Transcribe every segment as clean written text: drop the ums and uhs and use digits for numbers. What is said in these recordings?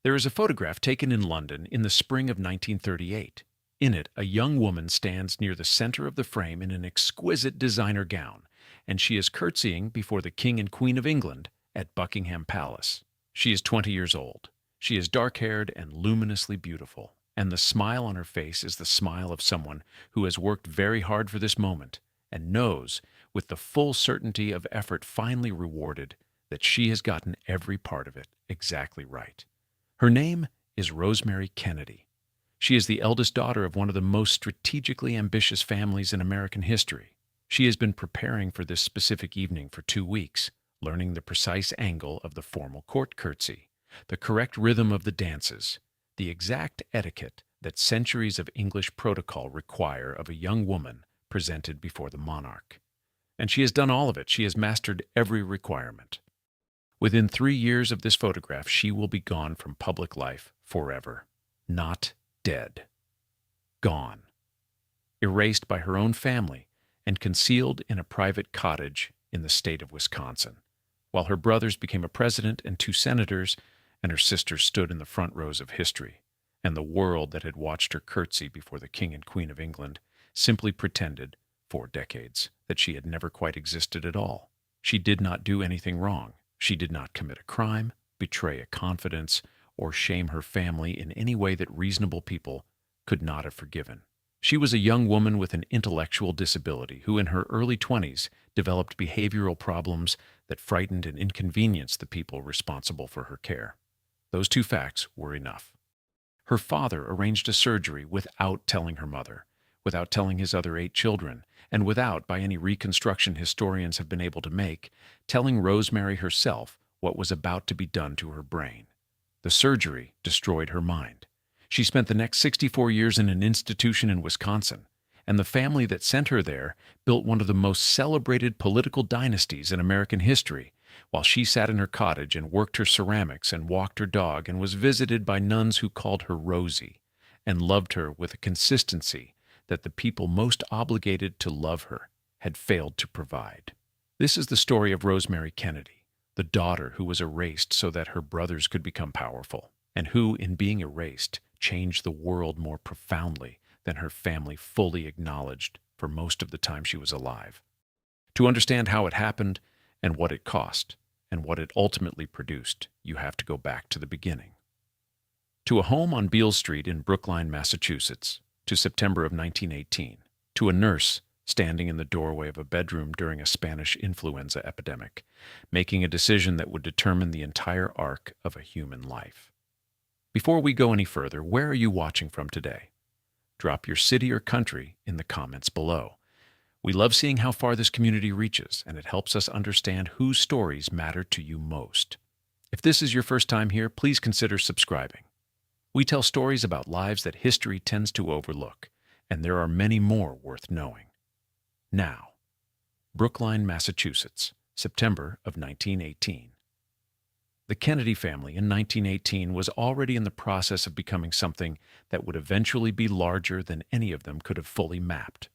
There is a photograph taken in London in the spring of 1938. In it, a young woman stands near the center of the frame in an exquisite designer gown, and she is curtsying before the King and Queen of England at Buckingham Palace. She is 20 years old. She is dark-haired and luminously beautiful, and the smile on her face is the smile of someone who has worked very hard for this moment and knows, with the full certainty of effort finally rewarded, that she has gotten every part of it exactly right. Her name is Rosemary Kennedy. She is the eldest daughter of one of the most strategically ambitious families in American history. She has been preparing for this specific evening for 2 weeks, learning the precise angle of the formal court curtsy, the correct rhythm of the dances, the exact etiquette that centuries of English protocol require of a young woman presented before the monarch. And she has done all of it. She has mastered every requirement. Within 3 years of this photograph, she will be gone from public life forever. Not dead. Gone. Erased by her own family and concealed in a private cottage in the state of Wisconsin, while her brothers became a president and 2 senators, and her sisters stood in the front rows of history, and the world that had watched her curtsy before the King and Queen of England simply pretended, for decades, that she had never quite existed at all. She did not do anything wrong. She did not commit a crime, betray a confidence, or shame her family in any way that reasonable people could not have forgiven. She was a young woman with an intellectual disability who in her early 20s developed behavioral problems that frightened and inconvenienced the people responsible for her care. Those 2 facts were enough. Her father arranged a surgery without telling her mother, without telling his other 8 children, and without, by any reconstruction historians have been able to make, telling Rosemary herself what was about to be done to her brain. The surgery destroyed her mind. She spent the next 64 years in an institution in Wisconsin, and the family that sent her there built one of the most celebrated political dynasties in American history, while she sat in her cottage and worked her ceramics and walked her dog and was visited by nuns who called her Rosie and loved her with a consistency that the people most obligated to love her had failed to provide. This is the story of Rosemary Kennedy, the daughter who was erased so that her brothers could become powerful, and who, in being erased, changed the world more profoundly than her family fully acknowledged for most of the time she was alive. To understand how it happened and what it cost and what it ultimately produced, you have to go back to the beginning. To a home on Beale Street in Brookline, Massachusetts, to September of 1918, to a nurse standing in the doorway of a bedroom during a Spanish influenza epidemic, making a decision that would determine the entire arc of a human life. Before we go any further, where are you watching from today? Drop your city or country in the comments below. We love seeing how far this community reaches, and it helps us understand whose stories matter to you most. If this is your first time here, please consider subscribing. We tell stories about lives that history tends to overlook, and there are many more worth knowing. Now, Brookline, Massachusetts, September of 1918. The Kennedy family in 1918 was already in the process of becoming something that would eventually be larger than any of them could have fully mapped.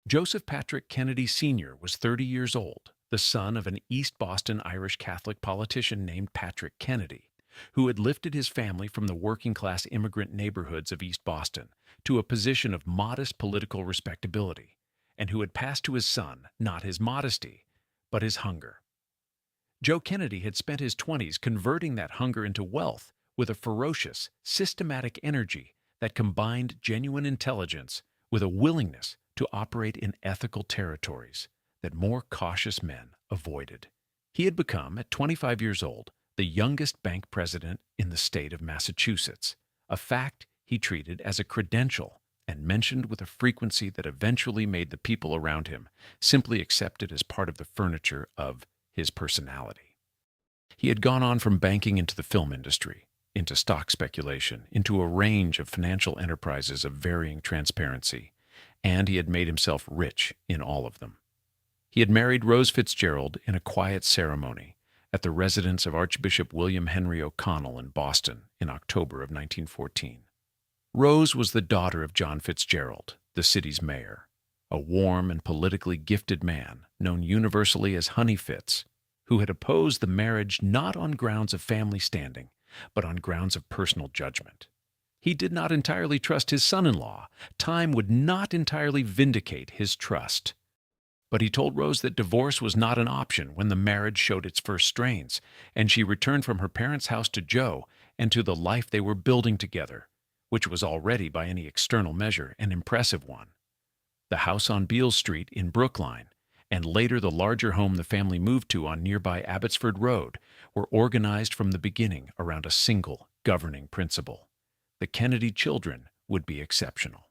Joseph Patrick Kennedy Sr. was 30 years old, the son of an East Boston Irish Catholic politician named Patrick Kennedy, who had lifted his family from the working-class immigrant neighborhoods of East Boston to a position of modest political respectability, and who had passed to his son not his modesty, but his hunger. Joe Kennedy had spent his 20s converting that hunger into wealth with a ferocious, systematic energy that combined genuine intelligence with a willingness to operate in ethical territories that more cautious men avoided. He had become, at 25 years old, the youngest bank president in the state of Massachusetts, a fact he treated as a credential and mentioned with a frequency that eventually made the people around him simply accept it as part of the furniture of his personality. He had gone on from banking into the film industry, into stock speculation, into a range of financial enterprises of varying transparency, and he had made himself rich in all of them. He had married Rose Fitzgerald in a quiet ceremony at the residence of Archbishop William Henry O'Connell in Boston in October of 1914. Rose was the daughter of John Fitzgerald, the city's mayor, a warm and politically gifted man known universally as Honey Fitz, who had opposed the marriage not on grounds of family standing, but on grounds of personal judgment. He did not entirely trust his son-in-law. Time would not entirely vindicate his trust. But he told Rose that divorce was not an option when the marriage showed its first strains, and she returned from her parents' house to Joe and to the life they were building together, which was already, by any external measure, an impressive one. The house on Beale Street in Brookline, and later the larger home the family moved to on nearby Abbotsford Road, were organized from the beginning around a single governing principle. The Kennedy children would be exceptional.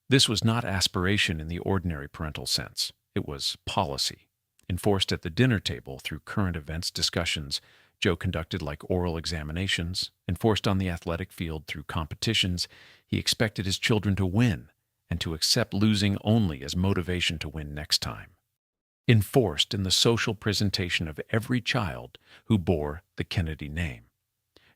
This was not aspiration in the ordinary parental sense. It was policy, enforced at the dinner table through current events discussions Joe conducted like oral examinations, enforced on the athletic field through competitions. He expected his children to win and to accept losing only as motivation to win next time. Enforced in the social presentation of every child who bore the Kennedy name.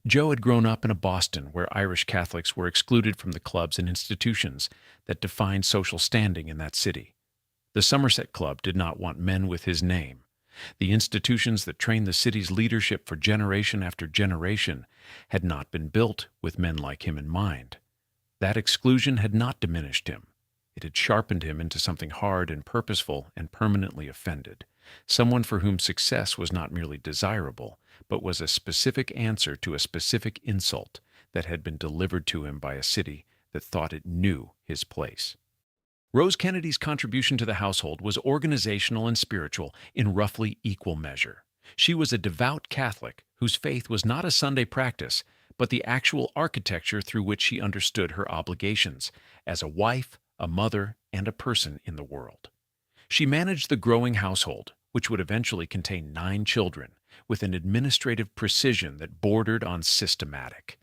Joe had grown up in a Boston where Irish Catholics were excluded from the clubs and institutions that defined social standing in that city. The Somerset Club did not want men with his name. The institutions that trained the city's leadership for generation after generation had not been built with men like him in mind. That exclusion had not diminished him. It had sharpened him into something hard and purposeful and permanently offended, someone for whom success was not merely desirable, but was a specific answer to a specific insult that had been delivered to him by a city that thought it knew his place. Rose Kennedy's contribution to the household was organizational and spiritual in roughly equal measure. She was a devout Catholic whose faith was not a Sunday practice, but the actual architecture through which she understood her obligations as a wife, a mother, and a person in the world. She managed the growing household, which would eventually contain 9 children, with an administrative precision that bordered on systematic.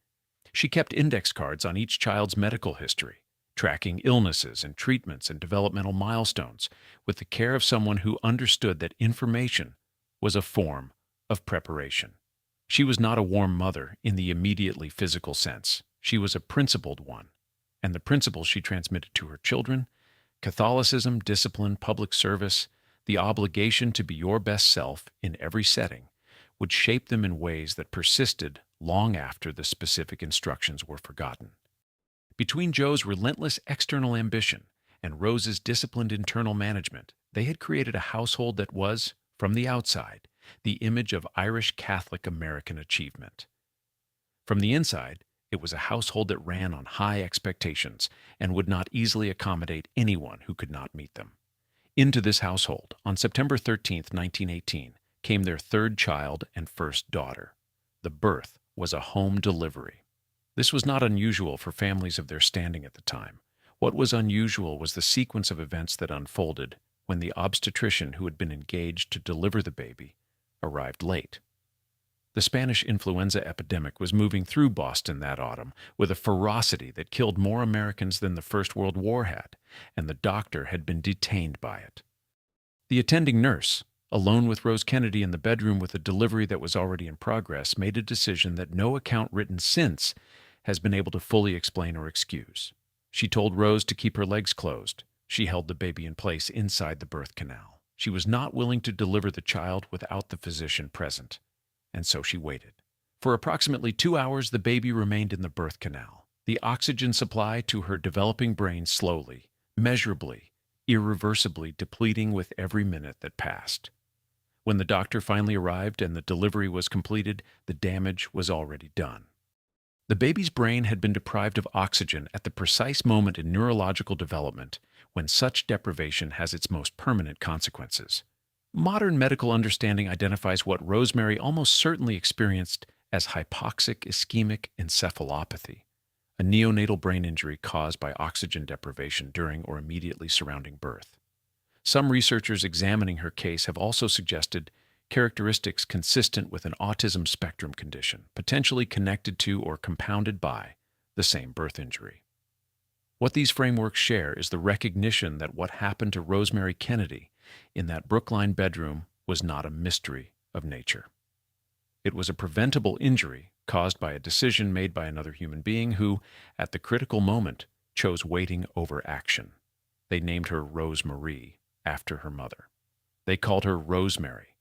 She kept index cards on each child's medical history, tracking illnesses and treatments and developmental milestones with the care of someone who understood that information was a form of preparation. She was not a warm mother in the immediately physical sense. She was a principled one, and the principles she transmitted to her children, Catholicism, discipline, public service, the obligation to be your best self in every setting, would shape them in ways that persisted long after the specific instructions were forgotten. Between Joe's relentless external ambition and Rose's disciplined internal management, they had created a household that was, from the outside, the image of Irish Catholic American achievement. From the inside, it was a household that ran on high expectations and would not easily accommodate anyone who could not meet them. Into this household, on September 13, 1918, came their 3rd child and first daughter. The birth was a home delivery. This was not unusual for families of their standing at the time. What was unusual was the sequence of events that unfolded when the obstetrician who had been engaged to deliver the baby arrived late. The Spanish influenza epidemic was moving through Boston that autumn with a ferocity that killed more Americans than the First World War had, and the doctor had been detained by it. The attending nurse, alone with Rose Kennedy in the bedroom with a delivery that was already in progress, made a decision that no account written since has been able to fully explain or excuse. She told Rose to keep her legs closed. She held the baby in place inside the birth canal. She was not willing to deliver the child without the physician present, and so she waited. For approximately 2 hours, the baby remained in the birth canal, the oxygen supply to her developing brain slowly, measurably, irreversibly depleting with every minute that passed. When the doctor finally arrived and the delivery was completed, the damage was already done. The baby's brain had been deprived of oxygen at the precise moment in neurological development when such deprivation has its most permanent consequences. Modern medical understanding identifies what Rosemary almost certainly experienced as hypoxic ischemic encephalopathy, a neonatal brain injury caused by oxygen deprivation during or immediately surrounding birth. Some researchers examining her case have also suggested characteristics consistent with an autism spectrum condition, potentially connected to or compounded by the same birth injury. What these frameworks share is the recognition that what happened to Rosemary Kennedy in that Brookline bedroom was not a mystery of nature. It was a preventable injury caused by a decision made by another human being who, at the critical moment, chose waiting over action. They named her Rosemary after her mother. They called her Rosemary,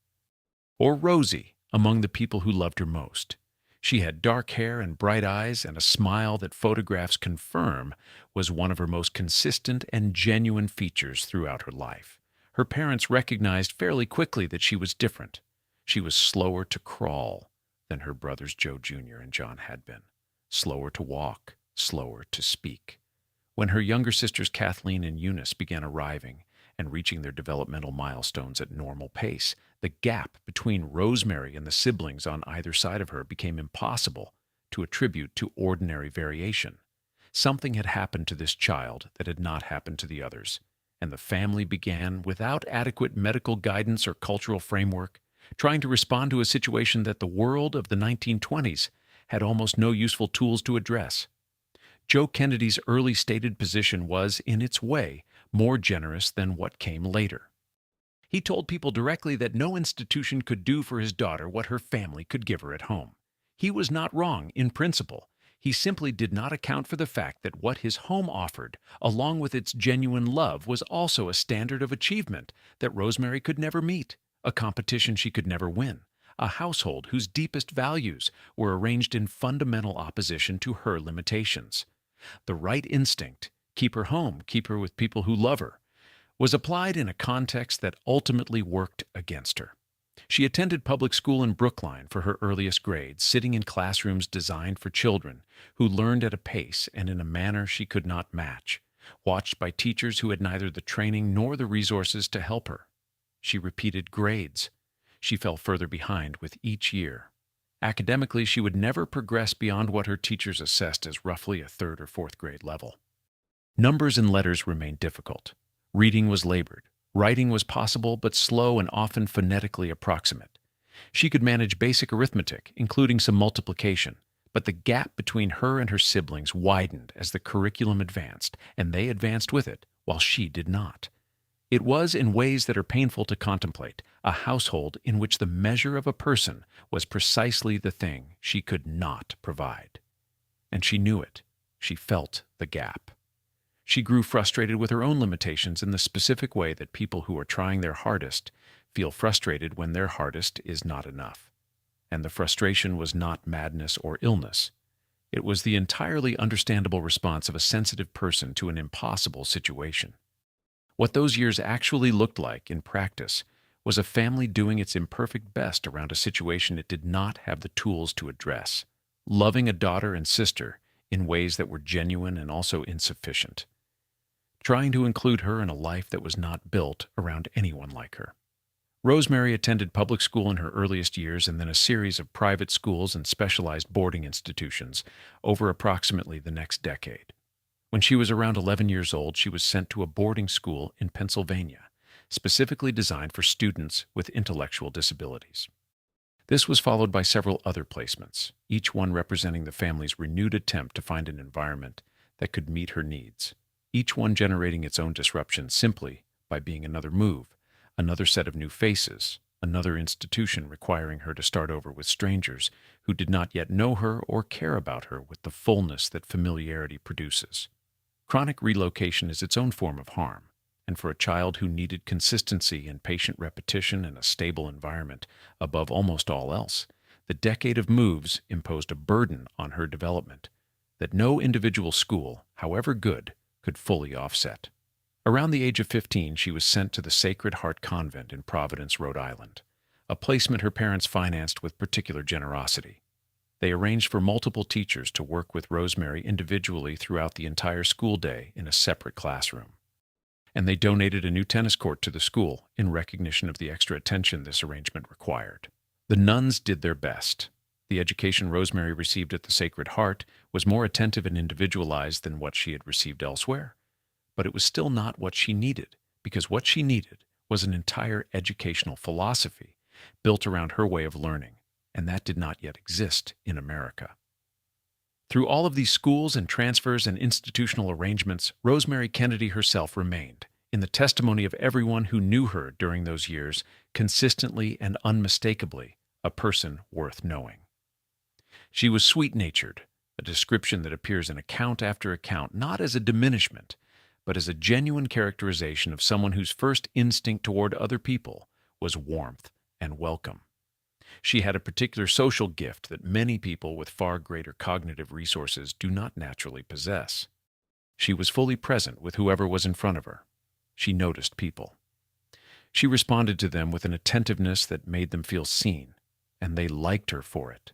or Rosie, among the people who loved her most. She had dark hair and bright eyes, and a smile that photographs confirm was one of her most consistent and genuine features throughout her life. Her parents recognized fairly quickly that she was different. She was slower to crawl than her brothers Joe Jr. and John had been, slower to walk, slower to speak. When her younger sisters Kathleen and Eunice began arriving and reaching their developmental milestones at normal pace, the gap between Rosemary and the siblings on either side of her became impossible to attribute to ordinary variation. Something had happened to this child that had not happened to the others, and the family began, without adequate medical guidance or cultural framework, trying to respond to a situation that the world of the 1920s had almost no useful tools to address. Joe Kennedy's early stated position was, in its way, more generous than what came later. He told people directly that no institution could do for his daughter what her family could give her at home. He was not wrong in principle. He simply did not account for the fact that what his home offered, along with its genuine love, was also a standard of achievement that Rosemary could never meet, a competition she could never win, a household whose deepest values were arranged in fundamental opposition to her limitations. The right instinct, keep her home, keep her with people who love her, was applied in a context that ultimately worked against her. She attended public school in Brookline for her earliest grades, sitting in classrooms designed for children who learned at a pace and in a manner she could not match, watched by teachers who had neither the training nor the resources to help her. She repeated grades. She fell further behind with each year. Academically, she would never progress beyond what her teachers assessed as roughly a third or fourth grade level. Numbers and letters remained difficult. Reading was labored. Writing was possible but slow and often phonetically approximate. She could manage basic arithmetic, including some multiplication, but the gap between her and her siblings widened as the curriculum advanced, and they advanced with it, while she did not. It was, in ways that are painful to contemplate, a household in which the measure of a person was precisely the thing she could not provide. And she knew it. She felt the gap. She grew frustrated with her own limitations in the specific way that people who are trying their hardest feel frustrated when their hardest is not enough. And the frustration was not madness or illness. It was the entirely understandable response of a sensitive person to an impossible situation. What those years actually looked like in practice was a family doing its imperfect best around a situation it did not have the tools to address, loving a daughter and sister in ways that were genuine and also insufficient, trying to include her in a life that was not built around anyone like her. Rosemary attended public school in her earliest years and then a series of private schools and specialized boarding institutions over approximately the next decade. When she was around 11 years old, she was sent to a boarding school in Pennsylvania, specifically designed for students with intellectual disabilities. This was followed by several other placements, each one representing the family's renewed attempt to find an environment that could meet her needs, each one generating its own disruption simply by being another move, another set of new faces, another institution requiring her to start over with strangers who did not yet know her or care about her with the fullness that familiarity produces. Chronic relocation is its own form of harm, and for a child who needed consistency and patient repetition in a stable environment above almost all else, the decade of moves imposed a burden on her development that no individual school, however good, could fully offset. Around the age of 15, she was sent to the Sacred Heart Convent in Providence, Rhode Island, a placement her parents financed with particular generosity. They arranged for multiple teachers to work with Rosemary individually throughout the entire school day in a separate classroom. And they donated a new tennis court to the school in recognition of the extra attention this arrangement required. The nuns did their best. The education Rosemary received at the Sacred Heart was more attentive and individualized than what she had received elsewhere. But it was still not what she needed, because what she needed was an entire educational philosophy built around her way of learning, and that did not yet exist in America. Through all of these schools and transfers and institutional arrangements, Rosemary Kennedy herself remained, in the testimony of everyone who knew her during those years, consistently and unmistakably a person worth knowing. She was sweet-natured, a description that appears in account after account, not as a diminishment, but as a genuine characterization of someone whose first instinct toward other people was warmth and welcome. She had a particular social gift that many people with far greater cognitive resources do not naturally possess. She was fully present with whoever was in front of her. She noticed people. She responded to them with an attentiveness that made them feel seen, and they liked her for it.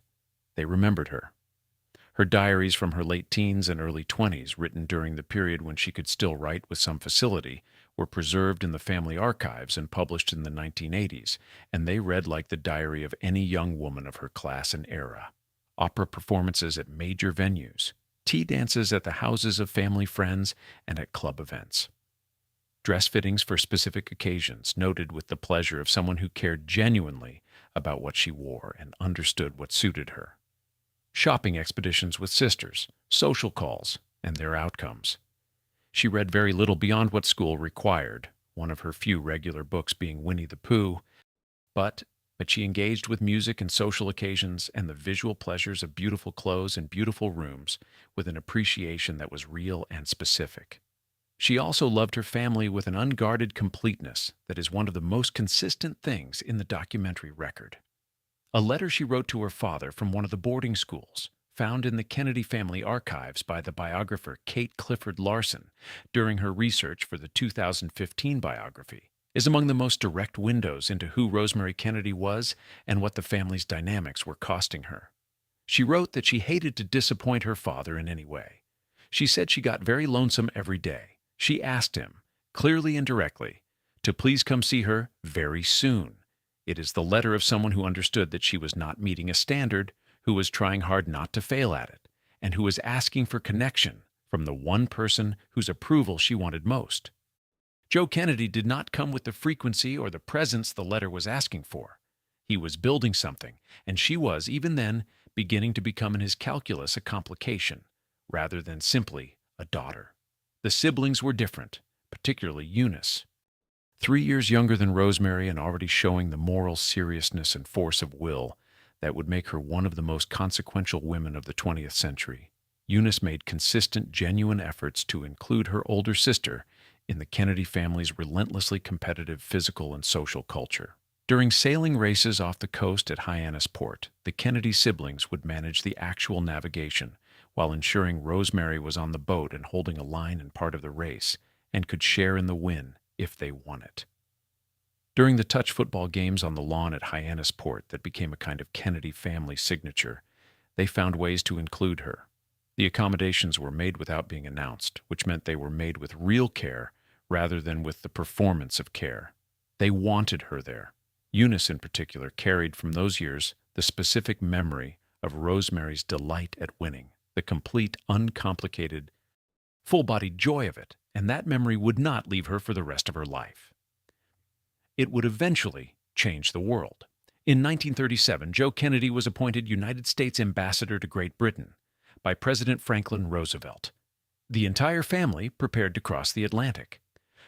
They remembered her. Her diaries from her late teens and early 20s, written during the period when she could still write with some facility, were preserved in the family archives and published in the 1980s, and they read like the diary of any young woman of her class and era. Opera performances at major venues, tea dances at the houses of family friends, and at club events. Dress fittings for specific occasions, noted with the pleasure of someone who cared genuinely about what she wore and understood what suited her. Shopping expeditions with sisters, social calls, and their outcomes. She read very little beyond what school required, one of her few regular books being Winnie the Pooh, but she engaged with music and social occasions and the visual pleasures of beautiful clothes and beautiful rooms with an appreciation that was real and specific. She also loved her family with an unguarded completeness that is one of the most consistent things in the documentary record. A letter she wrote to her father from one of the boarding schools, found in the Kennedy family archives by the biographer Kate Clifford Larson during her research for the 2015 biography, is among the most direct windows into who Rosemary Kennedy was and what the family's dynamics were costing her. She wrote that she hated to disappoint her father in any way. She said she got very lonesome every day. She asked him, clearly and directly, to please come see her very soon. It is the letter of someone who understood that she was not meeting a standard, who was trying hard not to fail at it, and who was asking for connection from the one person whose approval she wanted most. Joe Kennedy did not come with the frequency or the presence the letter was asking for. He was building something, and she was, even then, beginning to become in his calculus a complication, rather than simply a daughter. The siblings were different, particularly Eunice. 3 years younger than Rosemary and already showing the moral seriousness and force of will that would make her one of the most consequential women of the 20th century, Eunice made consistent, genuine efforts to include her older sister in the Kennedy family's relentlessly competitive physical and social culture. During sailing races off the coast at Hyannis Port, the Kennedy siblings would manage the actual navigation, while ensuring Rosemary was on the boat and holding a line in part of the race, and could share in the win if they won it. During the touch football games on the lawn at Hyannis Port that became a kind of Kennedy family signature, they found ways to include her. The accommodations were made without being announced, which meant they were made with real care rather than with the performance of care. They wanted her there. Eunice, in particular, carried from those years the specific memory of Rosemary's delight at winning, the complete, uncomplicated, full-bodied joy of it, and that memory would not leave her for the rest of her life. It would eventually change the world. In 1937, Joe Kennedy was appointed United States Ambassador to Great Britain by President Franklin Roosevelt. The entire family prepared to cross the Atlantic.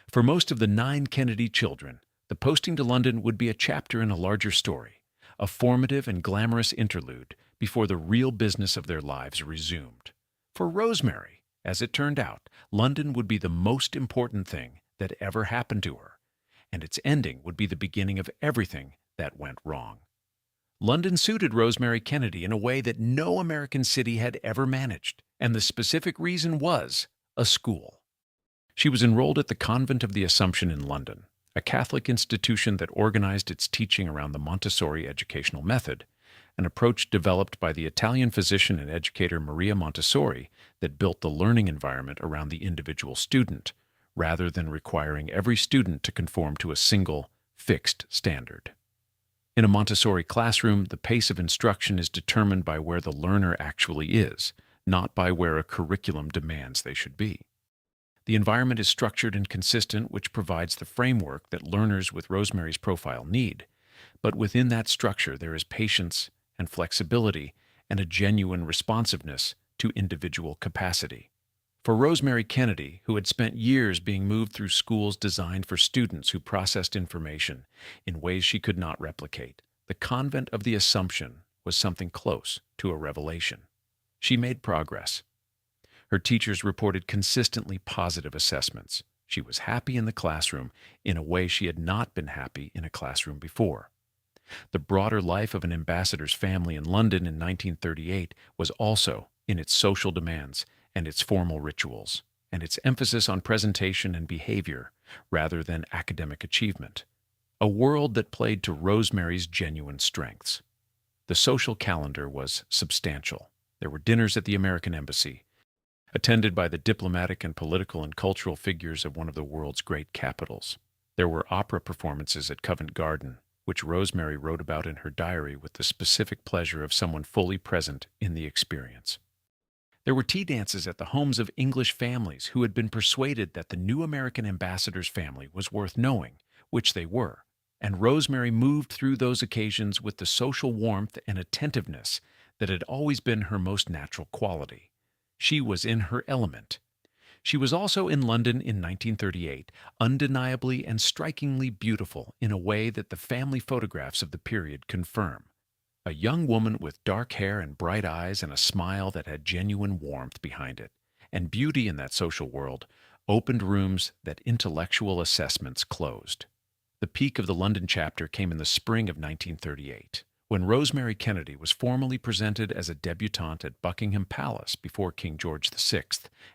For most of the 9 Kennedy children, the posting to London would be a chapter in a larger story, a formative and glamorous interlude before the real business of their lives resumed. For Rosemary, as it turned out, London would be the most important thing that ever happened to her, and its ending would be the beginning of everything that went wrong. London suited Rosemary Kennedy in a way that no American city had ever managed, and the specific reason was a school. She was enrolled at the Convent of the Assumption in London, a Catholic institution that organized its teaching around the Montessori educational method, an approach developed by the Italian physician and educator Maria Montessori that built the learning environment around the individual student, rather than requiring every student to conform to a single, fixed standard. In a Montessori classroom, the pace of instruction is determined by where the learner actually is, not by where a curriculum demands they should be. The environment is structured and consistent, which provides the framework that learners with Rosemary's profile need, but within that structure there is patience and flexibility and a genuine responsiveness to individual capacity. For Rosemary Kennedy, who had spent years being moved through schools designed for students who processed information in ways she could not replicate, the Convent of the Assumption was something close to a revelation. She made progress. Her teachers reported consistently positive assessments. She was happy in the classroom in a way she had not been happy in a classroom before. The broader life of an ambassador's family in London in 1938 was also in its social demands and its formal rituals, and its emphasis on presentation and behavior rather than academic achievement. A world that played to Rosemary's genuine strengths. The social calendar was substantial. There were dinners at the American Embassy, attended by the diplomatic and political and cultural figures of one of the world's great capitals. There were opera performances at Covent Garden, which Rosemary wrote about in her diary with the specific pleasure of someone fully present in the experience. There were tea dances at the homes of English families who had been persuaded that the new American ambassador's family was worth knowing, which they were, and Rosemary moved through those occasions with the social warmth and attentiveness that had always been her most natural quality. She was in her element. She was also in London in 1938, undeniably and strikingly beautiful in a way that the family photographs of the period confirm. A young woman with dark hair and bright eyes and a smile that had genuine warmth behind it, and beauty in that social world opened rooms that intellectual assessments closed. The peak of the London chapter came in the spring of 1938, when Rosemary Kennedy was formally presented as a debutante at Buckingham Palace before King George VI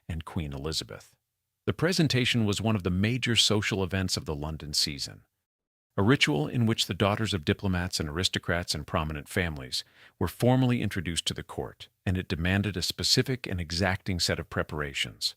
and Queen Elizabeth. The presentation was one of the major social events of the London season, a ritual in which the daughters of diplomats and aristocrats and prominent families were formally introduced to the court, and it demanded a specific and exacting set of preparations.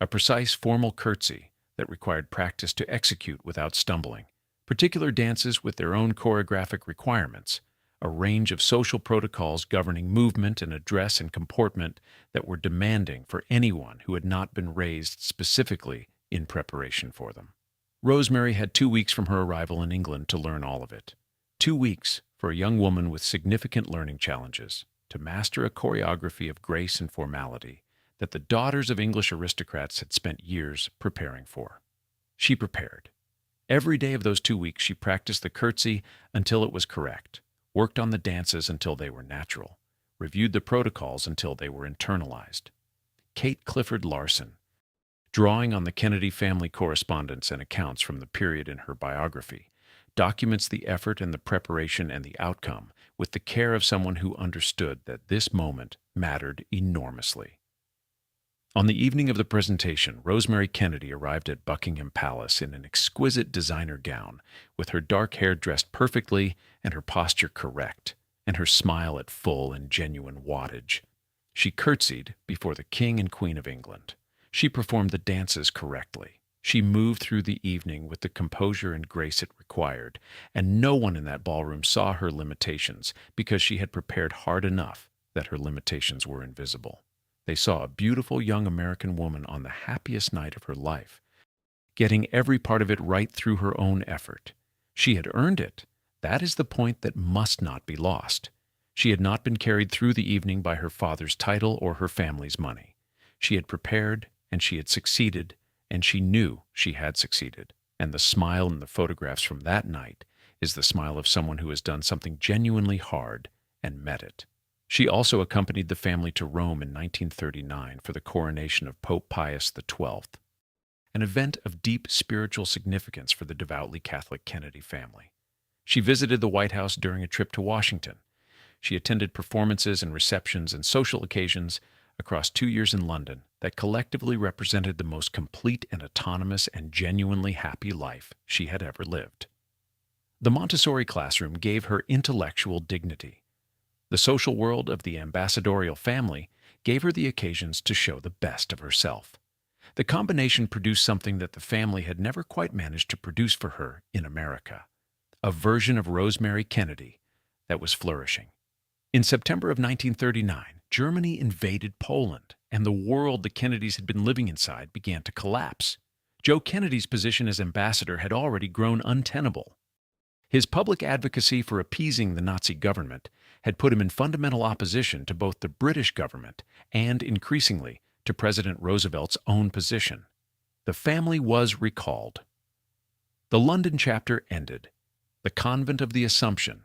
A precise formal curtsey that required practice to execute without stumbling, particular dances with their own choreographic requirements, a range of social protocols governing movement and address and comportment that were demanding for anyone who had not been raised specifically in preparation for them. Rosemary had 2 weeks from her arrival in England to learn all of it. 2 weeks for a young woman with significant learning challenges to master a choreography of grace and formality that the daughters of English aristocrats had spent years preparing for. She prepared. Every day of those 2 weeks she practiced the curtsey until it was correct, worked on the dances until they were natural, reviewed the protocols until they were internalized. Kate Clifford Larson, drawing on the Kennedy family correspondence and accounts from the period in her biography, documents the effort and the preparation and the outcome with the care of someone who understood that this moment mattered enormously. On the evening of the presentation, Rosemary Kennedy arrived at Buckingham Palace in an exquisite designer gown, with her dark hair dressed perfectly and her posture correct, and her smile at full and genuine wattage. She curtsied before the King and Queen of England. She performed the dances correctly. She moved through the evening with the composure and grace it required, and no one in that ballroom saw her limitations because she had prepared hard enough that her limitations were invisible. They saw a beautiful young American woman on the happiest night of her life, getting every part of it right through her own effort. She had earned it. That is the point that must not be lost. She had not been carried through the evening by her father's title or her family's money. She had prepared, and she had succeeded, and she knew she had succeeded. And the smile in the photographs from that night is the smile of someone who has done something genuinely hard and met it. She also accompanied the family to Rome in 1939 for the coronation of Pope Pius XII, an event of deep spiritual significance for the devoutly Catholic Kennedy family. She visited the White House during a trip to Washington. She attended performances and receptions and social occasions across 2 years in London that collectively represented the most complete and autonomous and genuinely happy life she had ever lived. The Montessori classroom gave her intellectual dignity. The social world of the ambassadorial family gave her the occasions to show the best of herself. The combination produced something that the family had never quite managed to produce for her in America, a version of Rosemary Kennedy that was flourishing. In September of 1939, Germany invaded Poland, and the world the Kennedys had been living inside began to collapse. Joe Kennedy's position as ambassador had already grown untenable. His public advocacy for appeasing the Nazi government had put him in fundamental opposition to both the British government and, increasingly, to President Roosevelt's own position. The family was recalled. The London chapter ended. The convent of the Assumption,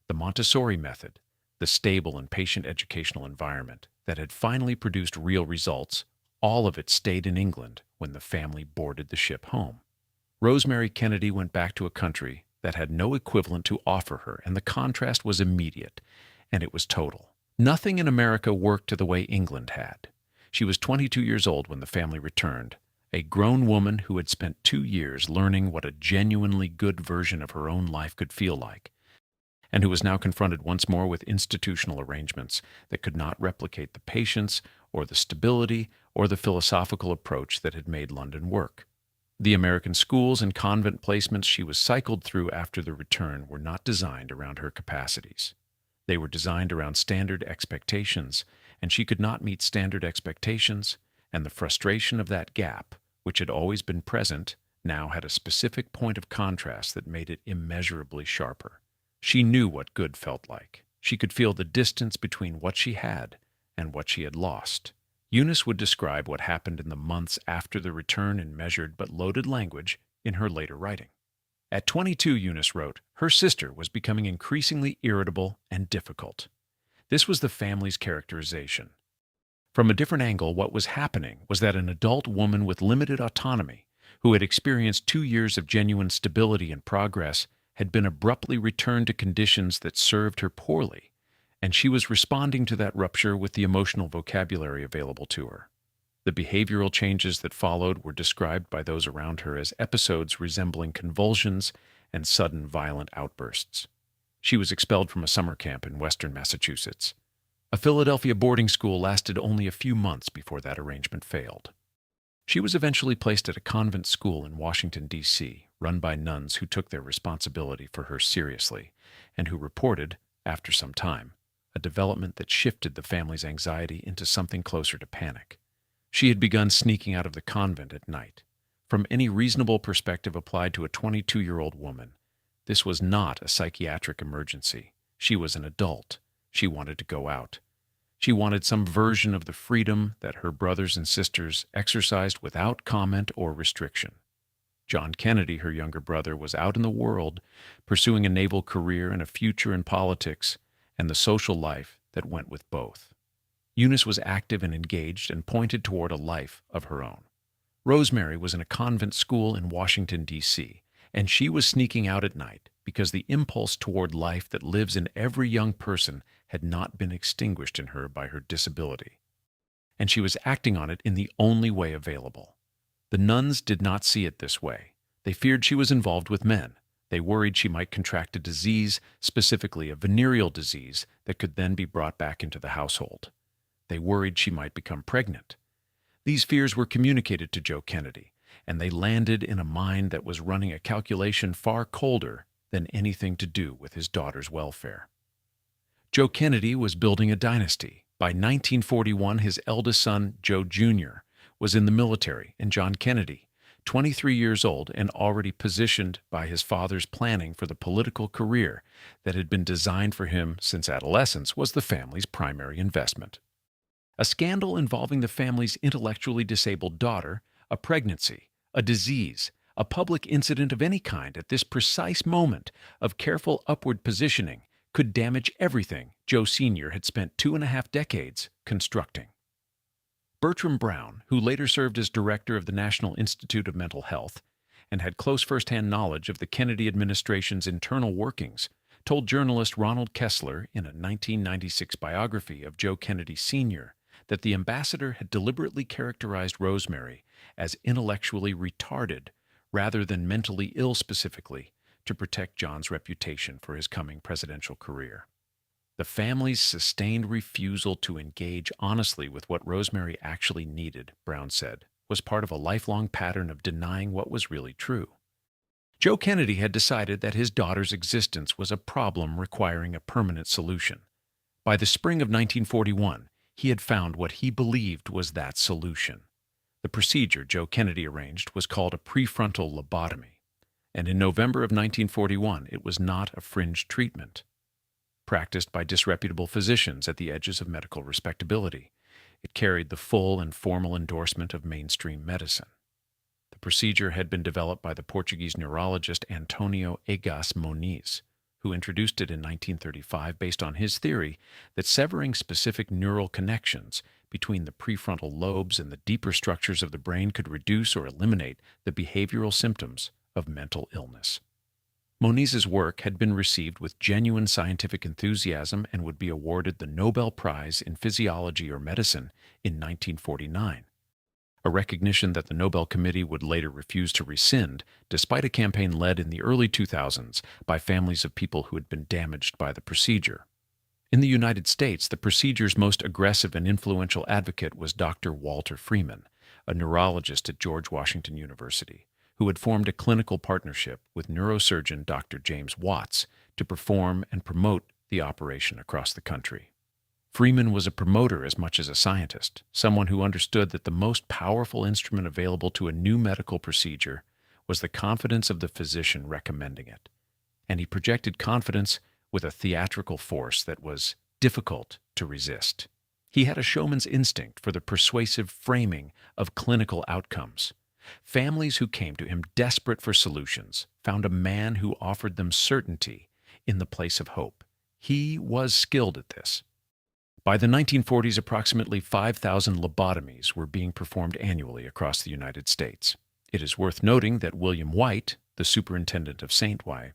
the Montessori method, the stable and patient educational environment that had finally produced real results, all of it stayed in England when the family boarded the ship home. Rosemary Kennedy went back to a country that had no equivalent to offer her, and the contrast was immediate, and it was total. Nothing in America worked to the way England had. She was 22 years old when the family returned, a grown woman who had spent 2 years learning what a genuinely good version of her own life could feel like, and who was now confronted once more with institutional arrangements that could not replicate the patience or the stability or the philosophical approach that had made London work. The American schools and convent placements she was cycled through after the return were not designed around her capacities. They were designed around standard expectations, and she could not meet standard expectations, and the frustration of that gap, which had always been present, now had a specific point of contrast that made it immeasurably sharper. She knew what good felt like. She could feel the distance between what she had and what she had lost. Eunice would describe what happened in the months after the return in measured but loaded language in her later writing. At 22, Eunice wrote, her sister was becoming increasingly irritable and difficult. This was the family's characterization. From a different angle, what was happening was that an adult woman with limited autonomy, who had experienced 2 years of genuine stability and progress, had been abruptly returned to conditions that served her poorly, and she was responding to that rupture with the emotional vocabulary available to her. The behavioral changes that followed were described by those around her as episodes resembling convulsions and sudden violent outbursts. She was expelled from a summer camp in western Massachusetts. A Philadelphia boarding school lasted only a few months before that arrangement failed. She was eventually placed at a convent school in Washington, D.C., run by nuns who took their responsibility for her seriously, and who reported, after some time, a development that shifted the family's anxiety into something closer to panic. She had begun sneaking out of the convent at night. From any reasonable perspective applied to a 22-year-old woman, this was not a psychiatric emergency. She was an adult. She wanted to go out. She wanted some version of the freedom that her brothers and sisters exercised without comment or restriction. John Kennedy, her younger brother, was out in the world, pursuing a naval career and a future in politics and the social life that went with both. Eunice was active and engaged and pointed toward a life of her own. Rosemary was in a convent school in Washington, D.C., and she was sneaking out at night because the impulse toward life that lives in every young person had not been extinguished in her by her disability. And she was acting on it in the only way available. The nuns did not see it this way. They feared she was involved with men. They worried she might contract a disease, specifically a venereal disease, that could then be brought back into the household. They worried she might become pregnant. These fears were communicated to Joe Kennedy, and they landed in a mind that was running a calculation far colder than anything to do with his daughter's welfare. Joe Kennedy was building a dynasty. By 1941, his eldest son, Joe Jr., was in the military, and John Kennedy, 23 years old and already positioned by his father's planning for the political career that had been designed for him since adolescence, was the family's primary investment. A scandal involving the family's intellectually disabled daughter, a pregnancy, a disease, a public incident of any kind at this precise moment of careful upward positioning could damage everything Joe Sr. had spent 2.5 decades constructing. Bertram Brown, who later served as director of the National Institute of Mental Health and had close firsthand knowledge of the Kennedy administration's internal workings, told journalist Ronald Kessler in a 1996 biography of Joe Kennedy Sr. that the ambassador had deliberately characterized Rosemary as intellectually retarded rather than mentally ill specifically to protect John's reputation for his coming presidential career. The family's sustained refusal to engage honestly with what Rosemary actually needed, Brown said, was part of a lifelong pattern of denying what was really true. Joe Kennedy had decided that his daughter's existence was a problem requiring a permanent solution. By the spring of 1941, he had found what he believed was that solution. The procedure Joe Kennedy arranged was called a prefrontal lobotomy, and in November of 1941 it was not a fringe treatment. Practiced by disreputable physicians at the edges of medical respectability, it carried the full and formal endorsement of mainstream medicine. The procedure had been developed by the Portuguese neurologist Antonio Egas Moniz, who introduced it in 1935 based on his theory that severing specific neural connections between the prefrontal lobes and the deeper structures of the brain could reduce or eliminate the behavioral symptoms of mental illness. Monize's work had been received with genuine scientific enthusiasm and would be awarded the Nobel Prize in Physiology or Medicine in 1949, a recognition that the Nobel Committee would later refuse to rescind, despite a campaign led in the early 2000s by families of people who had been damaged by the procedure. In the United States, the procedure's most aggressive and influential advocate was Dr. Walter Freeman, a neurologist at George Washington University, who had formed a clinical partnership with neurosurgeon Dr. James Watts to perform and promote the operation across the country. Freeman was a promoter as much as a scientist, someone who understood that the most powerful instrument available to a new medical procedure was the confidence of the physician recommending it, and he projected confidence with a theatrical force that was difficult to resist. He had a showman's instinct for the persuasive framing of clinical outcomes. Families who came to him desperate for solutions found a man who offered them certainty in the place of hope. He was skilled at this. By the 1940s, approximately 5,000 lobotomies were being performed annually across the United States. It is worth noting that William White, the superintendent of St. Y.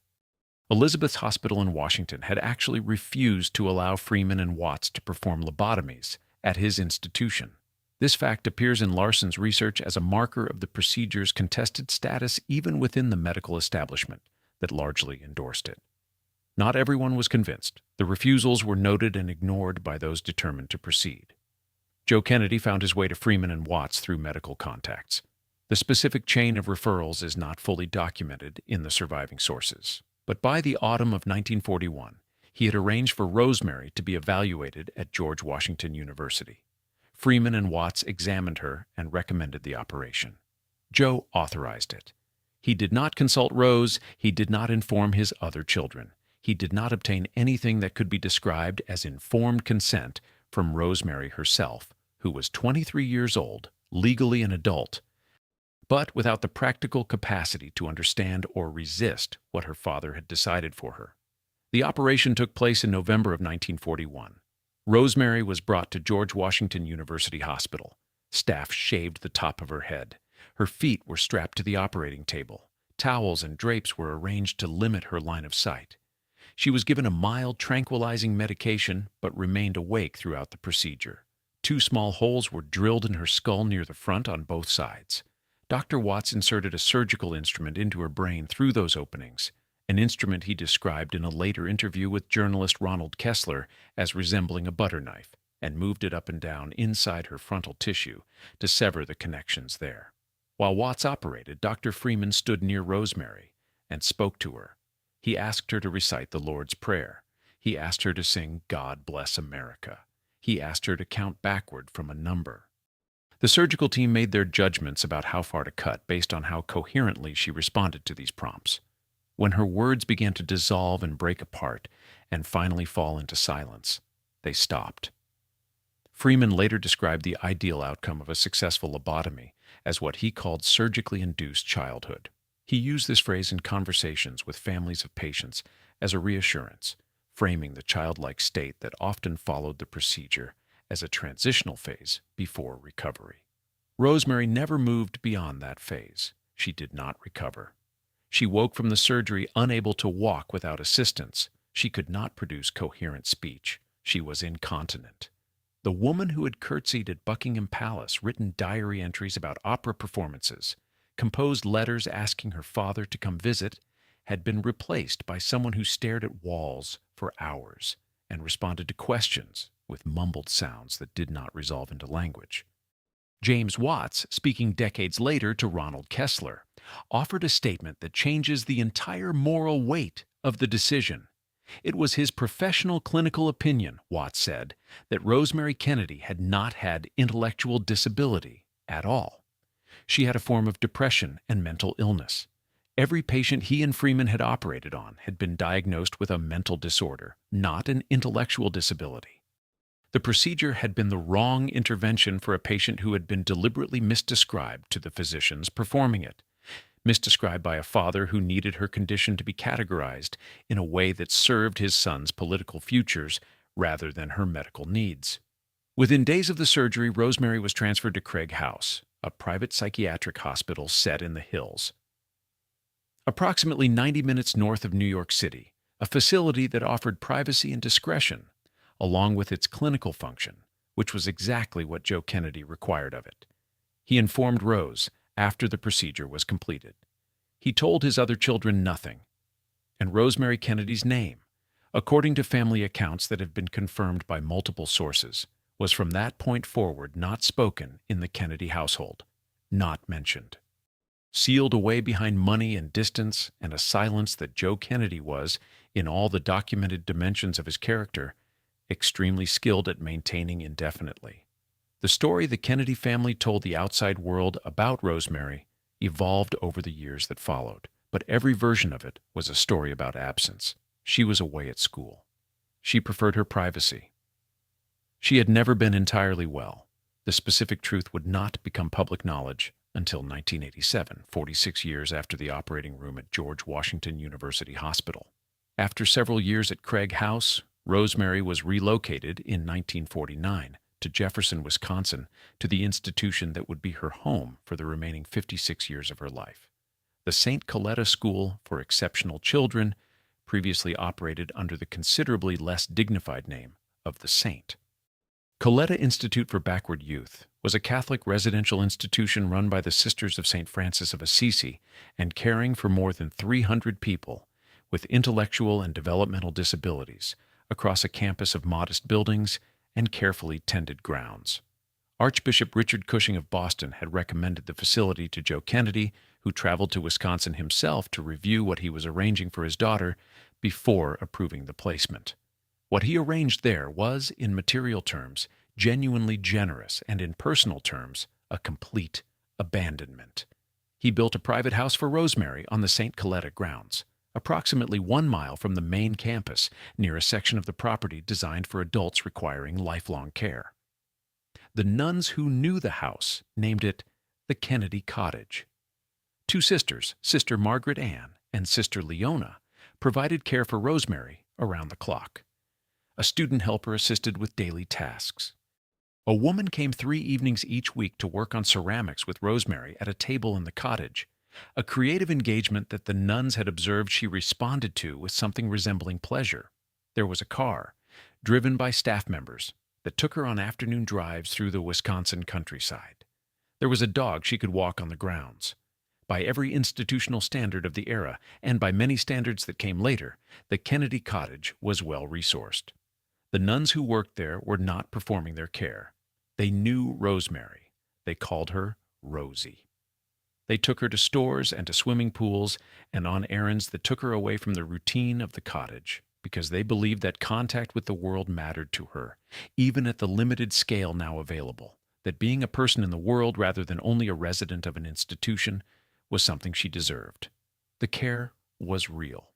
Elizabeth's Hospital in Washington, had actually refused to allow Freeman and Watts to perform lobotomies at his institution. This fact appears in Larson's research as a marker of the procedure's contested status even within the medical establishment that largely endorsed it. Not everyone was convinced. The refusals were noted and ignored by those determined to proceed. Joe Kennedy found his way to Freeman and Watts through medical contacts. The specific chain of referrals is not fully documented in the surviving sources. But by the autumn of 1941, he had arranged for Rosemary to be evaluated at George Washington University. Freeman and Watts examined her and recommended the operation. Joe authorized it. He did not consult Rose. He did not inform his other children. He did not obtain anything that could be described as informed consent from Rosemary herself, who was 23 years old, legally an adult, but without the practical capacity to understand or resist what her father had decided for her. The operation took place in November of 1941. Rosemary was brought to George Washington University Hospital. Staff shaved the top of her head. Her feet were strapped to the operating table. Towels and drapes were arranged to limit her line of sight. She was given a mild, tranquilizing medication, but remained awake throughout the procedure. 2 small holes were drilled in her skull near the front on both sides. Dr. Watts inserted a surgical instrument into her brain through those openings, an instrument he described in a later interview with journalist Ronald Kessler as resembling a butter knife, and moved it up and down inside her frontal tissue to sever the connections there. While Watts operated, Dr. Freeman stood near Rosemary and spoke to her. He asked her to recite the Lord's Prayer. He asked her to sing God Bless America. He asked her to count backward from a number. The surgical team made their judgments about how far to cut based on how coherently she responded to these prompts. When her words began to dissolve and break apart and finally fall into silence, they stopped. Freeman later described the ideal outcome of a successful lobotomy as what he called surgically induced childhood. He used this phrase in conversations with families of patients as a reassurance, framing the childlike state that often followed the procedure as a transitional phase before recovery. Rosemary never moved beyond that phase. She did not recover. She woke from the surgery unable to walk without assistance. She could not produce coherent speech. She was incontinent. The woman who had curtsied at Buckingham Palace, written diary entries about opera performances, composed letters asking her father to come visit, had been replaced by someone who stared at walls for hours and responded to questions with mumbled sounds that did not resolve into language. James Watts, speaking decades later to Ronald Kessler, offered a statement that changes the entire moral weight of the decision. It was his professional clinical opinion, Watts said, that Rosemary Kennedy had not had intellectual disability at all. She had a form of depression and mental illness. Every patient he and Freeman had operated on had been diagnosed with a mental disorder, not an intellectual disability. The procedure had been the wrong intervention for a patient who had been deliberately misdescribed to the physicians performing it, misdescribed by a father who needed her condition to be categorized in a way that served his son's political futures rather than her medical needs. Within days of the surgery, Rosemary was transferred to Craig House, a private psychiatric hospital set in the hills. approximately 90 minutes north of New York City, a facility that offered privacy and discretion, along with its clinical function, which was exactly what Joe Kennedy required of it. He informed Rose after the procedure was completed. He told his other children nothing, and Rosemary Kennedy's name, according to family accounts that have been confirmed by multiple sources, was from that point forward not spoken in the Kennedy household, not mentioned. Sealed away behind money and distance and a silence that Joe Kennedy was, in all the documented dimensions of his character, extremely skilled at maintaining indefinitely. The story the Kennedy family told the outside world about Rosemary evolved over the years that followed, but every version of it was a story about absence. She was away at school. She preferred her privacy. She had never been entirely well. The specific truth would not become public knowledge until 1987, 46 years after the operating room at George Washington University Hospital. After several years at Craig House, Rosemary was relocated in 1949 to Jefferson, Wisconsin, to the institution that would be her home for the remaining 56 years of her life. The St. Coletta School for Exceptional Children previously operated under the considerably less dignified name of the Saint. Coletta Institute for Backward Youth was a Catholic residential institution run by the Sisters of St. Francis of Assisi and caring for more than 300 people with intellectual and developmental disabilities across a campus of modest buildings and carefully tended grounds. Archbishop Richard Cushing of Boston had recommended the facility to Joe Kennedy, who traveled to Wisconsin himself to review what he was arranging for his daughter before approving the placement. What he arranged there was, in material terms, genuinely generous, and in personal terms, a complete abandonment. He built a private house for Rosemary on the St. Coletta grounds, approximately 1 mile from the main campus, near a section of the property designed for adults requiring lifelong care. The nuns who knew the house named it the Kennedy Cottage. 2 sisters, Sister Margaret Ann and Sister Leona, provided care for Rosemary around the clock. A student helper assisted with daily tasks. A woman came 3 evenings each week to work on ceramics with Rosemary at a table in the cottage, a creative engagement that the nuns had observed she responded to with something resembling pleasure. There was a car, driven by staff members, that took her on afternoon drives through the Wisconsin countryside. There was a dog she could walk on the grounds. By every institutional standard of the era, and by many standards that came later, the Kennedy Cottage was well resourced. The nuns who worked there were not performing their care. They knew Rosemary. They called her Rosie. They took her to stores and to swimming pools and on errands that took her away from the routine of the cottage, because they believed that contact with the world mattered to her, even at the limited scale now available, that being a person in the world rather than only a resident of an institution was something she deserved. The care was real.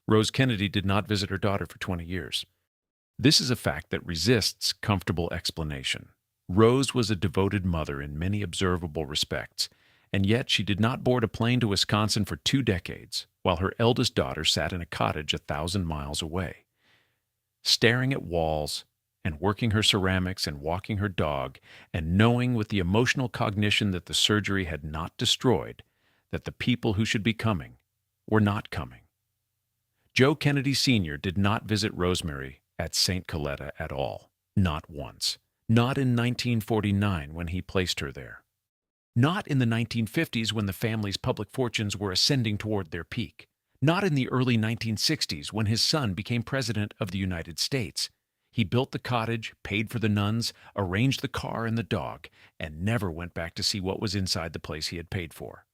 Rose Kennedy did not visit her daughter for 20 years. This is a fact that resists comfortable explanation. Rose was a devoted mother in many observable respects, and yet she did not board a plane to Wisconsin for 2 decades, while her eldest daughter sat in a cottage 1,000 miles away, staring at walls and working her ceramics and walking her dog, and knowing with the emotional cognition that the surgery had not destroyed, that the people who should be coming were not coming. Joe Kennedy Sr. did not visit Rosemary at St. Coletta at all, not once, not in 1949 when he placed her there. Not in the 1950s when the family's public fortunes were ascending toward their peak. Not in the early 1960s when his son became President of the United States. He built the cottage, paid for the nuns, arranged the car and the dog, and never went back to see what was inside the place he had paid for.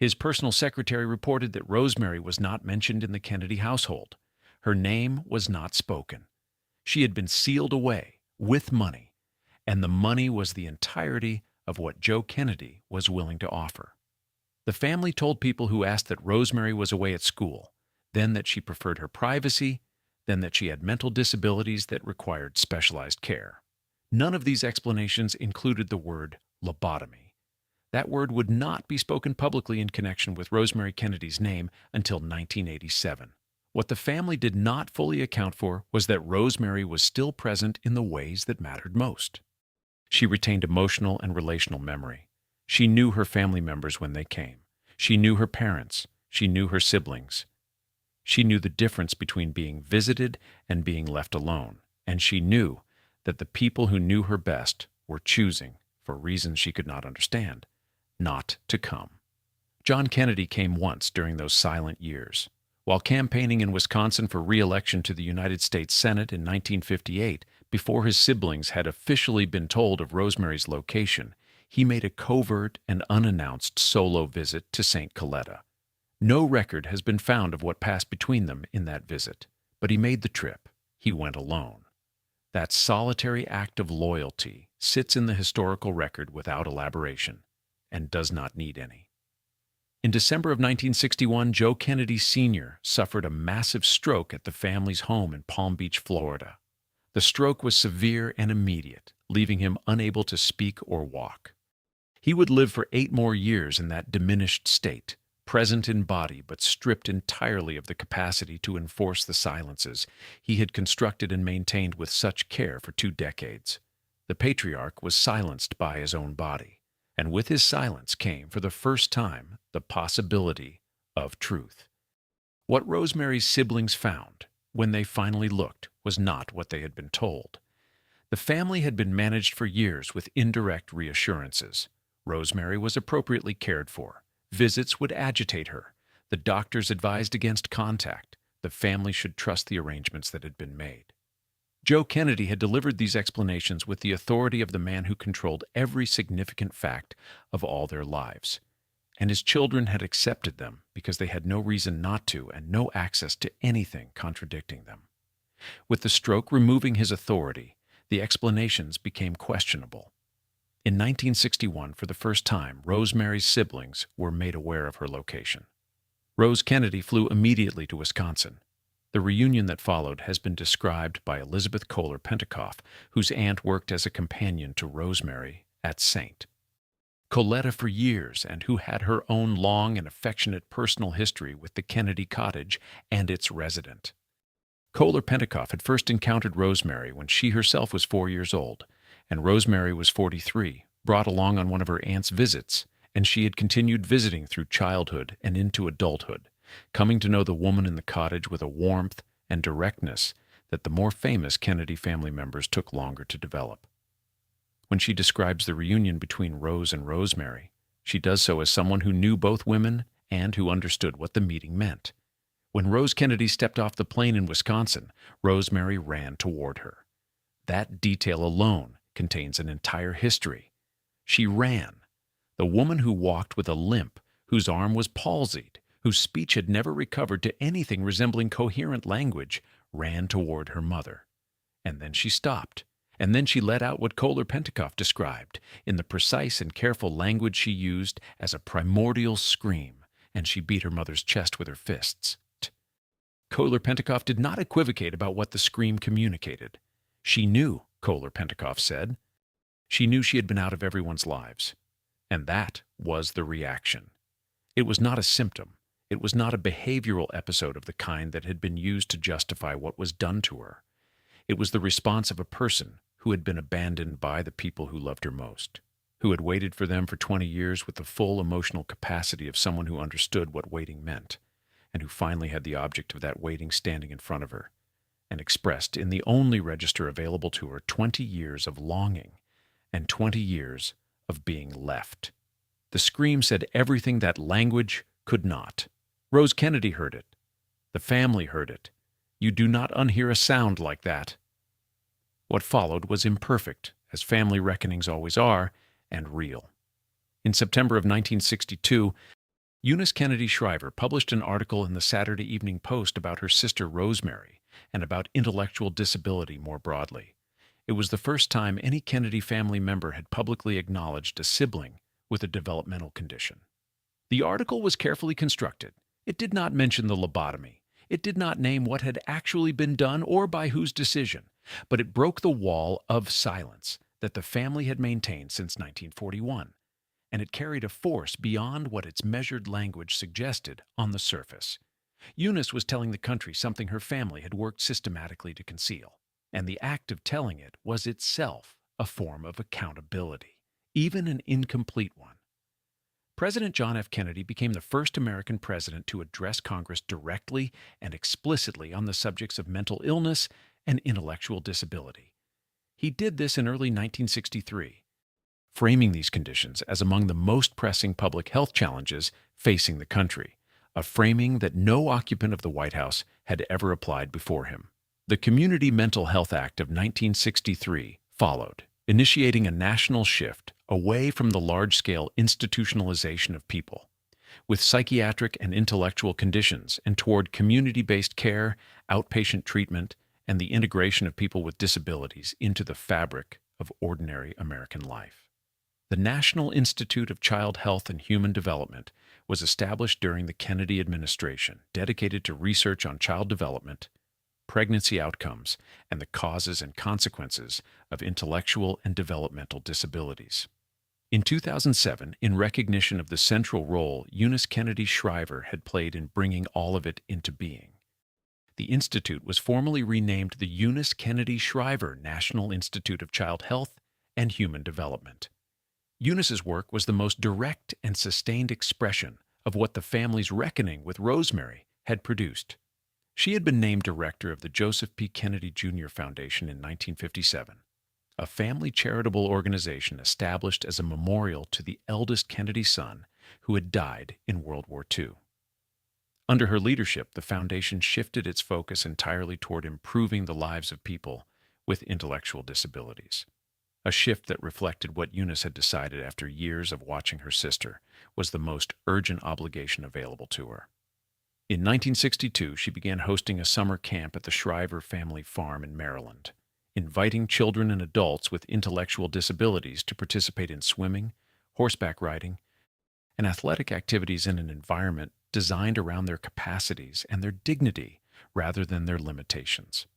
His personal secretary reported that Rosemary was not mentioned in the Kennedy household. Her name was not spoken. She had been sealed away with money, and the money was the entirety of what Joe Kennedy was willing to offer. The family told people who asked that Rosemary was away at school, then that she preferred her privacy, then that she had mental disabilities that required specialized care. None of these explanations included the word lobotomy. That word would not be spoken publicly in connection with Rosemary Kennedy's name until 1987. What the family did not fully account for was that Rosemary was still present in the ways that mattered most. She retained emotional and relational memory. She knew her family members when they came. She knew her parents. She knew her siblings. She knew the difference between being visited and being left alone, and she knew that the people who knew her best were choosing, for reasons she could not understand, not to come. John Kennedy came once during those silent years. While campaigning in Wisconsin for re-election to the United States Senate in 1958, before his siblings had officially been told of Rosemary's location, he made a covert and unannounced solo visit to St. Coletta. No record has been found of what passed between them in that visit, but he made the trip. He went alone. That solitary act of loyalty sits in the historical record without elaboration, and does not need any. In December of 1961, Joe Kennedy Sr. suffered a massive stroke at the family's home in Palm Beach, Florida. The stroke was severe and immediate, leaving him unable to speak or walk. He would live for 8 more years in that diminished state, present in body but stripped entirely of the capacity to enforce the silences he had constructed and maintained with such care for 2 decades. The patriarch was silenced by his own body, and with his silence came, for the first time, the possibility of truth. What Rosemary's siblings found, when they finally looked, was not what they had been told. The family had been managed for years with indirect reassurances. Rosemary was appropriately cared for. Visits would agitate her. The doctors advised against contact. The family should trust the arrangements that had been made. Joe Kennedy had delivered these explanations with the authority of the man who controlled every significant fact of all their lives. And his children had accepted them because they had no reason not to and no access to anything contradicting them. With the stroke removing his authority, the explanations became questionable. In 1961, for the first time, Rosemary's siblings were made aware of her location. Rose Kennedy flew immediately to Wisconsin. The reunion that followed has been described by Elizabeth Kohler Pentecoff, whose aunt worked as a companion to Rosemary at St. Coletta for years, and who had her own long and affectionate personal history with the Kennedy cottage and its resident. Kohler Pentecoff had first encountered Rosemary when she herself was 4 years old, and Rosemary was 43, brought along on one of her aunt's visits, and she had continued visiting through childhood and into adulthood, coming to know the woman in the cottage with a warmth and directness that the more famous Kennedy family members took longer to develop. When she describes the reunion between Rose and Rosemary, she does so as someone who knew both women and who understood what the meeting meant. When Rose Kennedy stepped off the plane in Wisconsin, Rosemary ran toward her. That detail alone contains an entire history. She ran. The woman who walked with a limp, whose arm was palsied, whose speech had never recovered to anything resembling coherent language, ran toward her mother. And then she stopped. And then she let out what Kohler Pentecoff described in the precise and careful language she used as a primordial scream, and she beat her mother's chest with her fists. Kohler Pentecoff did not equivocate about what the scream communicated. She knew, Kohler Pentecoff said. She knew she had been out of everyone's lives. And that was the reaction. It was not a symptom. It was not a behavioral episode of the kind that had been used to justify what was done to her. It was the response of a person who had been abandoned by the people who loved her most, who had waited for them for 20 years with the full emotional capacity of someone who understood what waiting meant, and who finally had the object of that waiting standing in front of her, and expressed in the only register available to her 20 years of longing and 20 years of being left. The scream said everything that language could not. Rose Kennedy heard it. The family heard it. You do not unhear a sound like that. What followed was imperfect, as family reckonings always are, and real. In September of 1962, Eunice Kennedy Shriver published an article in the Saturday Evening Post about her sister Rosemary and about intellectual disability more broadly. It was the first time any Kennedy family member had publicly acknowledged a sibling with a developmental condition. The article was carefully constructed. It did not mention the lobotomy. It did not name what had actually been done or by whose decision, but it broke the wall of silence that the family had maintained since 1941, and it carried a force beyond what its measured language suggested on the surface. Eunice was telling the country something her family had worked systematically to conceal, and the act of telling it was itself a form of accountability, even an incomplete one. President John F. Kennedy became the first American president to address Congress directly and explicitly on the subjects of mental illness and intellectual disability. He did this in early 1963, framing these conditions as among the most pressing public health challenges facing the country, a framing that no occupant of the White House had ever applied before him. The Community Mental Health Act of 1963 followed, initiating a national shift away from the large-scale institutionalization of people with psychiatric and intellectual conditions and toward community-based care, outpatient treatment, and the integration of people with disabilities into the fabric of ordinary American life. The National Institute of Child Health and Human Development was established during the Kennedy administration, dedicated to research on child development, pregnancy outcomes, and the causes and consequences of intellectual and developmental disabilities. In 2007, in recognition of the central role Eunice Kennedy Shriver had played in bringing all of it into being, the institute was formally renamed the Eunice Kennedy Shriver National Institute of Child Health and Human Development. Eunice's work was the most direct and sustained expression of what the family's reckoning with Rosemary had produced. She had been named director of the Joseph P. Kennedy Jr. Foundation in 1957, a family charitable organization established as a memorial to the eldest Kennedy son who had died in World War II. Under her leadership, the foundation shifted its focus entirely toward improving the lives of people with intellectual disabilities, a shift that reflected what Eunice had decided after years of watching her sister was the most urgent obligation available to her. In 1962, she began hosting a summer camp at the Shriver family farm in Maryland, inviting children and adults with intellectual disabilities to participate in swimming, horseback riding, and athletic activities in an environment designed around their capacities and their dignity rather than their limitations.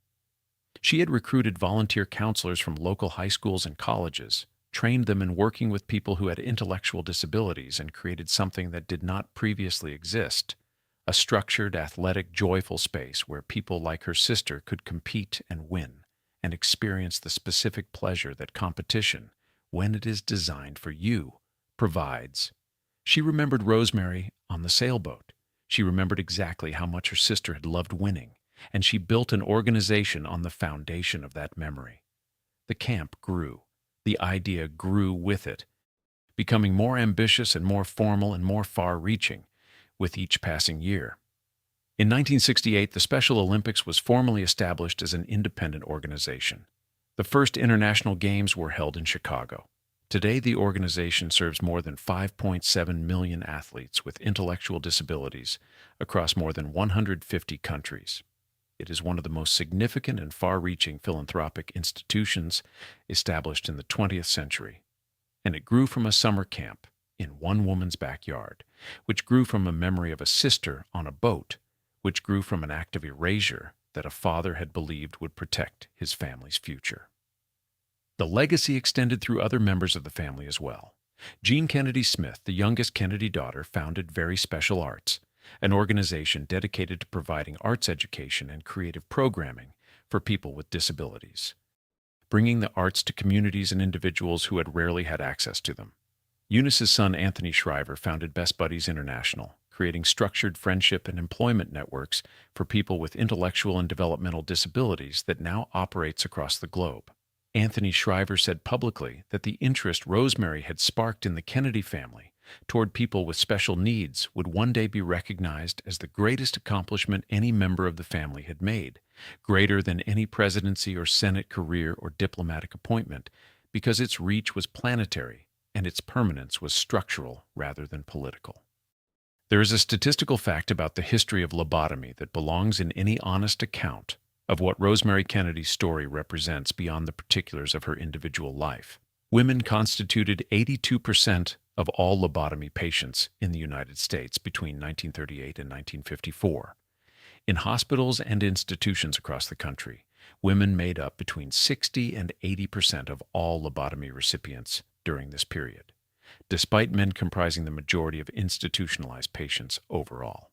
She had recruited volunteer counselors from local high schools and colleges, trained them in working with people who had intellectual disabilities, and created something that did not previously exist, a structured, athletic, joyful space where people like her sister could compete and win and experience the specific pleasure that competition, when it is designed for you, provides. She remembered Rosemary on the sailboat. She remembered exactly how much her sister had loved winning, and she built an organization on the foundation of that memory. The camp grew. The idea grew with it, becoming more ambitious and more formal and more far-reaching with each passing year. In 1968, the Special Olympics was formally established as an independent organization. The first international games were held in Chicago. Today, the organization serves more than 5.7 million athletes with intellectual disabilities across more than 150 countries. It is one of the most significant and far-reaching philanthropic institutions established in the 20th century, and it grew from a summer camp in one woman's backyard, which grew from a memory of a sister on a boat, which grew from an act of erasure that a father had believed would protect his family's future. The legacy extended through other members of the family as well. Jean Kennedy Smith, the youngest Kennedy daughter, founded Very Special Arts, an organization dedicated to providing arts education and creative programming for people with disabilities, bringing the arts to communities and individuals who had rarely had access to them. Eunice's son Anthony Shriver founded Best Buddies International, creating structured friendship and employment networks for people with intellectual and developmental disabilities that now operates across the globe. Anthony Shriver said publicly that the interest Rosemary had sparked in the Kennedy family toward people with special needs would one day be recognized as the greatest accomplishment any member of the family had made, greater than any presidency or Senate career or diplomatic appointment, because its reach was planetary and its permanence was structural rather than political. There is a statistical fact about the history of lobotomy that belongs in any honest account of what Rosemary Kennedy's story represents beyond the particulars of her individual life. Women constituted 82% of all lobotomy patients in the United States between 1938 and 1954. In hospitals and institutions across the country, women made up between 60 and 80% of all lobotomy recipients during this period, despite men comprising the majority of institutionalized patients overall.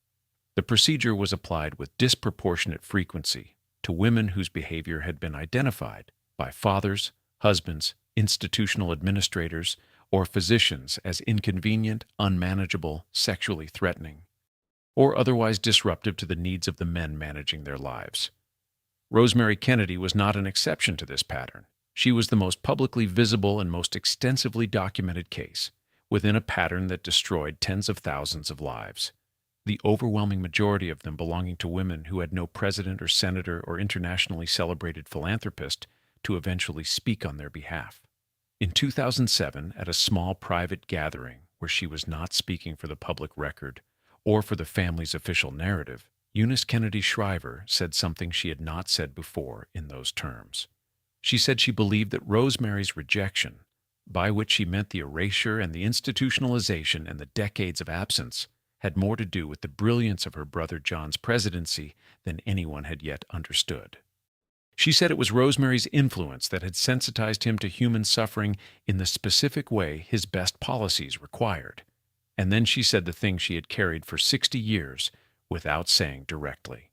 The procedure was applied with disproportionate frequency to women whose behavior had been identified by fathers, husbands, institutional administrators, or physicians as inconvenient, unmanageable, sexually threatening, or otherwise disruptive to the needs of the men managing their lives. Rosemary Kennedy was not an exception to this pattern. She was the most publicly visible and most extensively documented case, within a pattern that destroyed tens of thousands of lives, the overwhelming majority of them belonging to women who had no president or senator or internationally celebrated philanthropist to eventually speak on their behalf. In 2007, at a small private gathering where she was not speaking for the public record or for the family's official narrative, Eunice Kennedy Shriver said something she had not said before in those terms. She said she believed that Rosemary's rejection, by which she meant the erasure and the institutionalization and the decades of absence, had more to do with the brilliance of her brother John's presidency than anyone had yet understood. She said it was Rosemary's influence that had sensitized him to human suffering in the specific way his best policies required. And then she said the thing she had carried for 60 years without saying directly.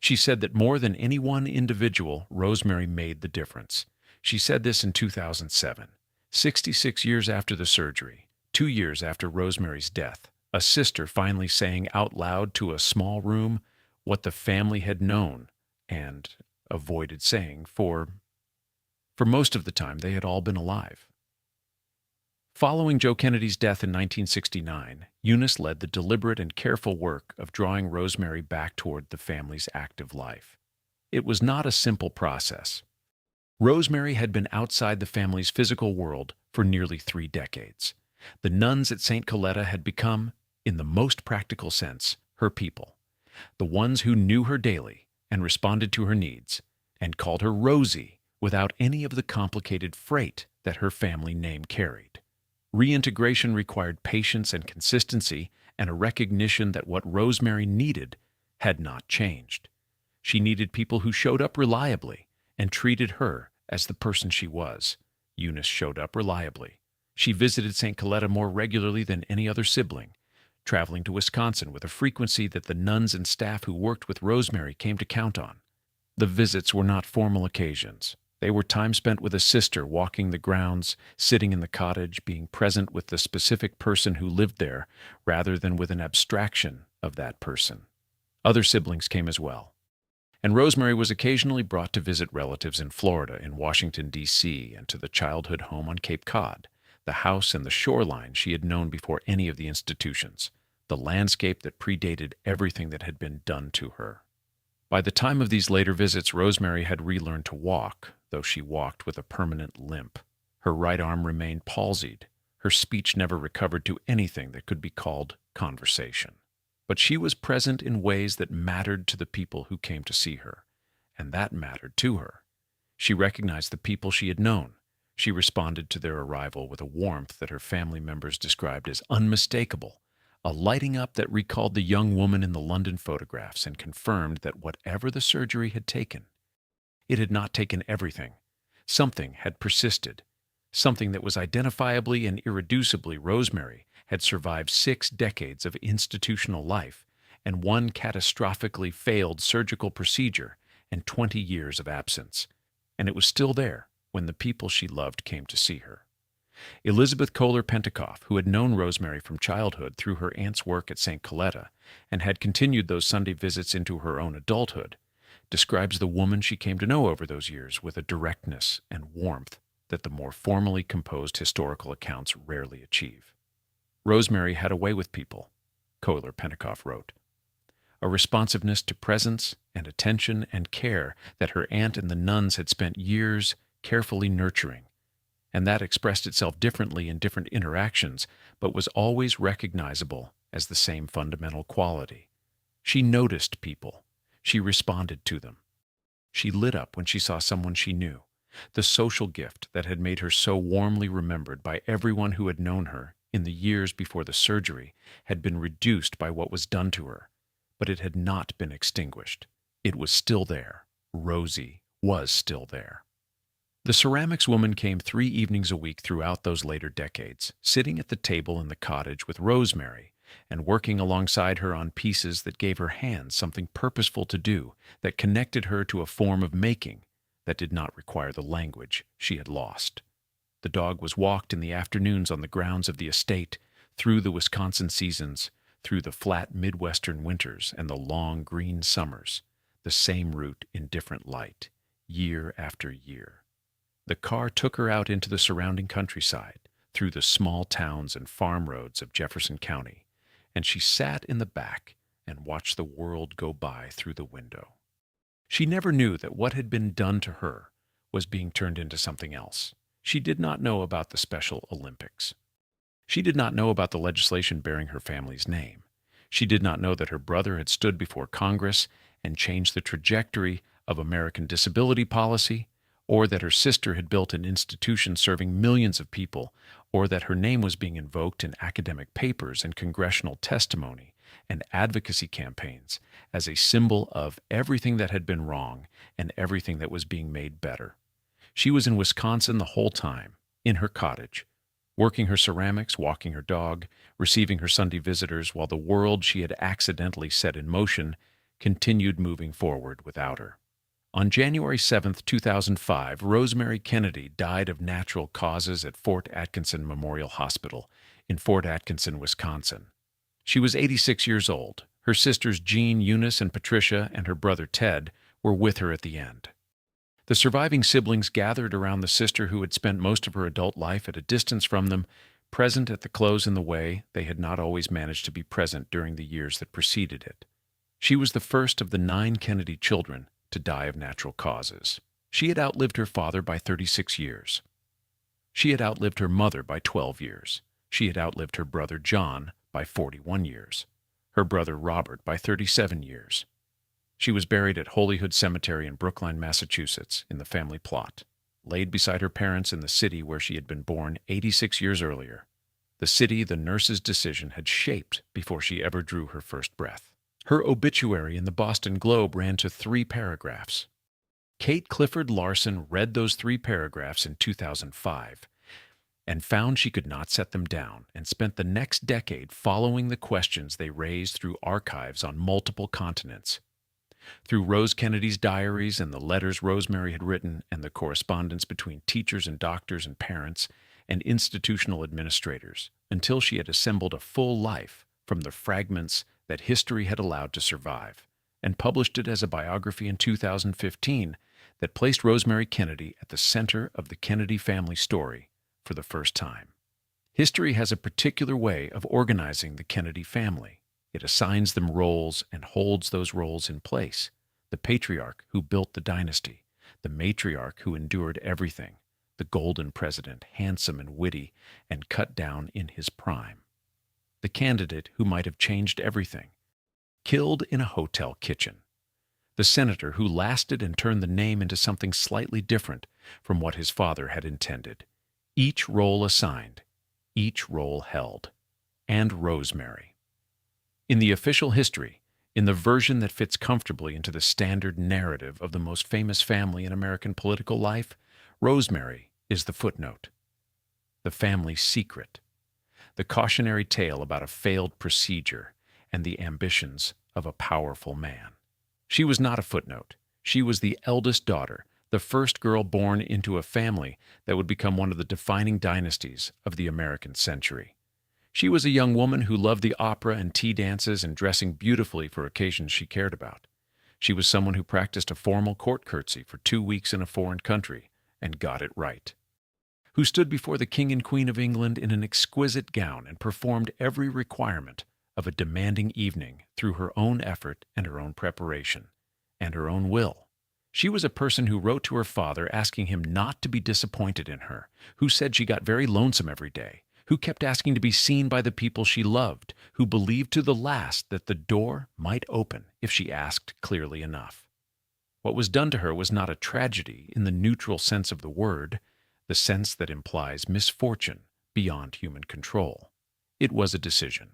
She said that more than any one individual, Rosemary made the difference. She said this in 2007, 66 years after the surgery, 2 years after Rosemary's death, a sister finally saying out loud to a small room what the family had known and avoided saying for most of the time they had all been alive. Following Joe Kennedy's death in 1969, Eunice led the deliberate and careful work of drawing Rosemary back toward the family's active life. It was not a simple process. Rosemary had been outside the family's physical world for nearly 3 decades. The nuns at St. Coletta had become, in the most practical sense, her people, the ones who knew her daily and responded to her needs, and called her Rosie without any of the complicated freight that her family name carried. Reintegration required patience and consistency and a recognition that what Rosemary needed had not changed. She needed people who showed up reliably and treated her as the person she was. Eunice showed up reliably. She visited St. Coletta more regularly than any other sibling, traveling to Wisconsin with a frequency that the nuns and staff who worked with Rosemary came to count on. The visits were not formal occasions. They were time spent with a sister, walking the grounds, sitting in the cottage, being present with the specific person who lived there, rather than with an abstraction of that person. Other siblings came as well. And Rosemary was occasionally brought to visit relatives in Florida, in Washington, D.C., and to the childhood home on Cape Cod, the house and the shoreline she had known before any of the institutions, the landscape that predated everything that had been done to her. By the time of these later visits, Rosemary had relearned to walk, though she walked with a permanent limp. Her right arm remained palsied. Her speech never recovered to anything that could be called conversation. But she was present in ways that mattered to the people who came to see her, and that mattered to her. She recognized the people she had known. She responded to their arrival with a warmth that her family members described as unmistakable, a lighting up that recalled the young woman in the London photographs and confirmed that whatever the surgery had taken, it had not taken everything. Something had persisted. Something that was identifiably and irreducibly Rosemary had survived 6 decades of institutional life and 1 catastrophically failed surgical procedure and 20 years of absence. And it was still there when the people she loved came to see her. Elizabeth Kohler Pentecoff, who had known Rosemary from childhood through her aunt's work at St. Coletta and had continued those Sunday visits into her own adulthood, describes the woman she came to know over those years with a directness and warmth that the more formally composed historical accounts rarely achieve. Rosemary had a way with people, Kohler Pentecoff wrote, a responsiveness to presence and attention and care that her aunt and the nuns had spent years carefully nurturing, and that expressed itself differently in different interactions, but was always recognizable as the same fundamental quality. She noticed people. She responded to them. She lit up when she saw someone she knew. The social gift that had made her so warmly remembered by everyone who had known her in the years before the surgery had been reduced by what was done to her, but it had not been extinguished. It was still there. Rosie was still there. The ceramics woman came 3 evenings a week throughout those later decades, sitting at the table in the cottage with Rosemary and working alongside her on pieces that gave her hands something purposeful to do, that connected her to a form of making that did not require the language she had lost. The dog was walked in the afternoons on the grounds of the estate, through the Wisconsin seasons, through the flat Midwestern winters and the long green summers, the same route in different light, year after year. The car took her out into the surrounding countryside, through the small towns and farm roads of Jefferson County, and she sat in the back and watched the world go by through the window. She never knew that what had been done to her was being turned into something else. She did not know about the Special Olympics. She did not know about the legislation bearing her family's name. She did not know that her brother had stood before Congress and changed the trajectory of American disability policy, or that her sister had built an institution serving millions of people, or that her name was being invoked in academic papers and congressional testimony and advocacy campaigns as a symbol of everything that had been wrong and everything that was being made better. She was in Wisconsin the whole time, in her cottage, working her ceramics, walking her dog, receiving her Sunday visitors, while the world she had accidentally set in motion continued moving forward without her. On January 7, 2005, Rosemary Kennedy died of natural causes at Fort Atkinson Memorial Hospital in Fort Atkinson, Wisconsin. She was 86 years old. Her sisters Jean, Eunice, and Patricia, and her brother Ted were with her at the end. The surviving siblings gathered around the sister who had spent most of her adult life at a distance from them, present at the close in the way they had not always managed to be present during the years that preceded it. She was the first of the 9 Kennedy children to die of natural causes. She had outlived her father by 36 years. She had outlived her mother by 12 years. She had outlived her brother John by 41 years. Her brother Robert by 37 years. She was buried at Holyhood Cemetery in Brookline, Massachusetts, in the family plot, laid beside her parents in the city where she had been born 86 years earlier, the city the nurse's decision had shaped before she ever drew her first breath. Her obituary in the Boston Globe ran to 3 paragraphs. Kate Clifford Larson read those 3 paragraphs in 2005 and found she could not set them down, and spent the next decade following the questions they raised through archives on multiple continents. Through Rose Kennedy's diaries and the letters Rosemary had written, and the correspondence between teachers and doctors and parents and institutional administrators, until she had assembled a full life from the fragments that history had allowed to survive, and published it as a biography in 2015 that placed Rosemary Kennedy at the center of the Kennedy family story for the first time. History has a particular way of organizing the Kennedy family. It assigns them roles and holds those roles in place. The patriarch who built the dynasty, the matriarch who endured everything, the golden president, handsome and witty and cut down in his prime. The candidate who might have changed everything, killed in a hotel kitchen. The senator who lasted and turned the name into something slightly different from what his father had intended. Each role assigned, each role held. And Rosemary. In the official history, in the version that fits comfortably into the standard narrative of the most famous family in American political life, Rosemary is the footnote, the family secret, the cautionary tale about a failed procedure and the ambitions of a powerful man. She was not a footnote. She was the eldest daughter, the first girl born into a family that would become one of the defining dynasties of the American century. She was a young woman who loved the opera and tea dances and dressing beautifully for occasions she cared about. She was someone who practiced a formal court curtsey for 2 weeks in a foreign country and got it right, who stood before the King and Queen of England in an exquisite gown and performed every requirement of a demanding evening through her own effort and her own preparation and her own will. She was a person who wrote to her father asking him not to be disappointed in her, who said she got very lonesome every day, who kept asking to be seen by the people she loved, who believed to the last that the door might open if she asked clearly enough. What was done to her was not a tragedy in the neutral sense of the word, the sense that implies misfortune beyond human control. It was a decision.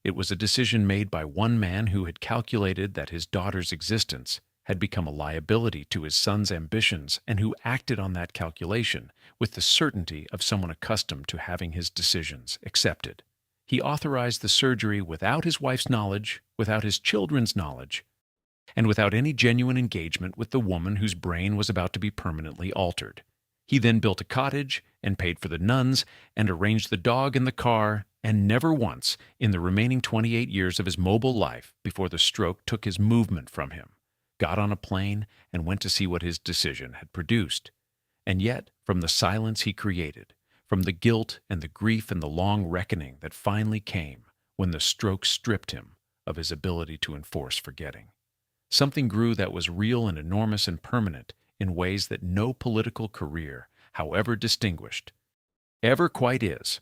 It was a decision made by one man who had calculated that his daughter's existence had become a liability to his son's ambitions, and who acted on that calculation with the certainty of someone accustomed to having his decisions accepted. He authorized the surgery without his wife's knowledge, without his children's knowledge, and without any genuine engagement with the woman whose brain was about to be permanently altered. He then built a cottage and paid for the nuns and arranged the dog and the car, and never once, in the remaining 28 years of his mobile life before the stroke took his movement from him, got on a plane and went to see what his decision had produced. And yet, from the silence he created, from the guilt and the grief and the long reckoning that finally came when the stroke stripped him of his ability to enforce forgetting, something grew that was real and enormous and permanent in ways that no political career, however distinguished, ever quite is.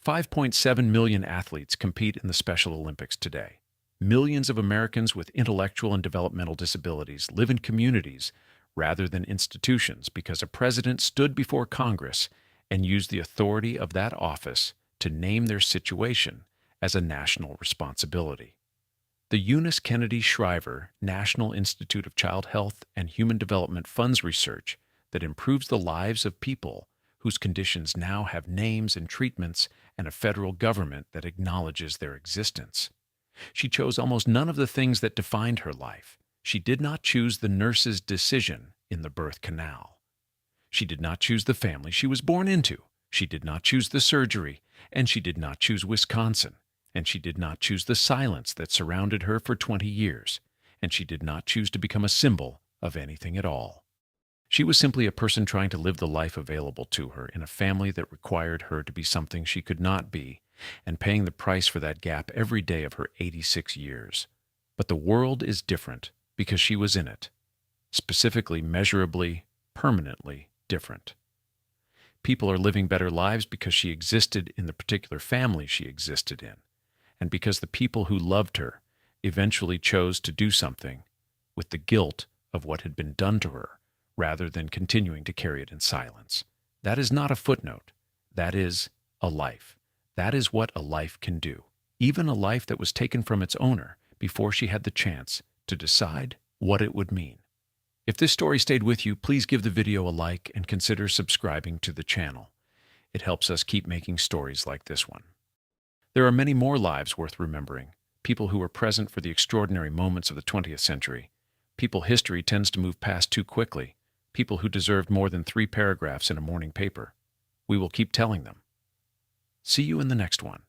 5.7 million athletes compete in the Special Olympics today. Millions of Americans with intellectual and developmental disabilities live in communities rather than institutions because a president stood before Congress and used the authority of that office to name their situation as a national responsibility. The Eunice Kennedy Shriver National Institute of Child Health and Human Development funds research that improves the lives of people whose conditions now have names and treatments and a federal government that acknowledges their existence. She chose almost none of the things that defined her life. She did not choose the nurse's decision in the birth canal. She did not choose the family she was born into. She did not choose the surgery, and she did not choose Wisconsin. And she did not choose the silence that surrounded her for 20 years, and she did not choose to become a symbol of anything at all. She was simply a person trying to live the life available to her in a family that required her to be something she could not be, and paying the price for that gap every day of her 86 years. But the world is different because she was in it, specifically, measurably, permanently different. People are living better lives because she existed in the particular family she existed in, and because the people who loved her eventually chose to do something with the guilt of what had been done to her, rather than continuing to carry it in silence. That is not a footnote. That is a life. That is what a life can do, even a life that was taken from its owner before she had the chance to decide what it would mean. If this story stayed with you, please give the video a like and consider subscribing to the channel. It helps us keep making stories like this one. There are many more lives worth remembering, people who were present for the extraordinary moments of the 20th century, people history tends to move past too quickly, people who deserved more than 3 paragraphs in a morning paper. We will keep telling them. See you in the next one.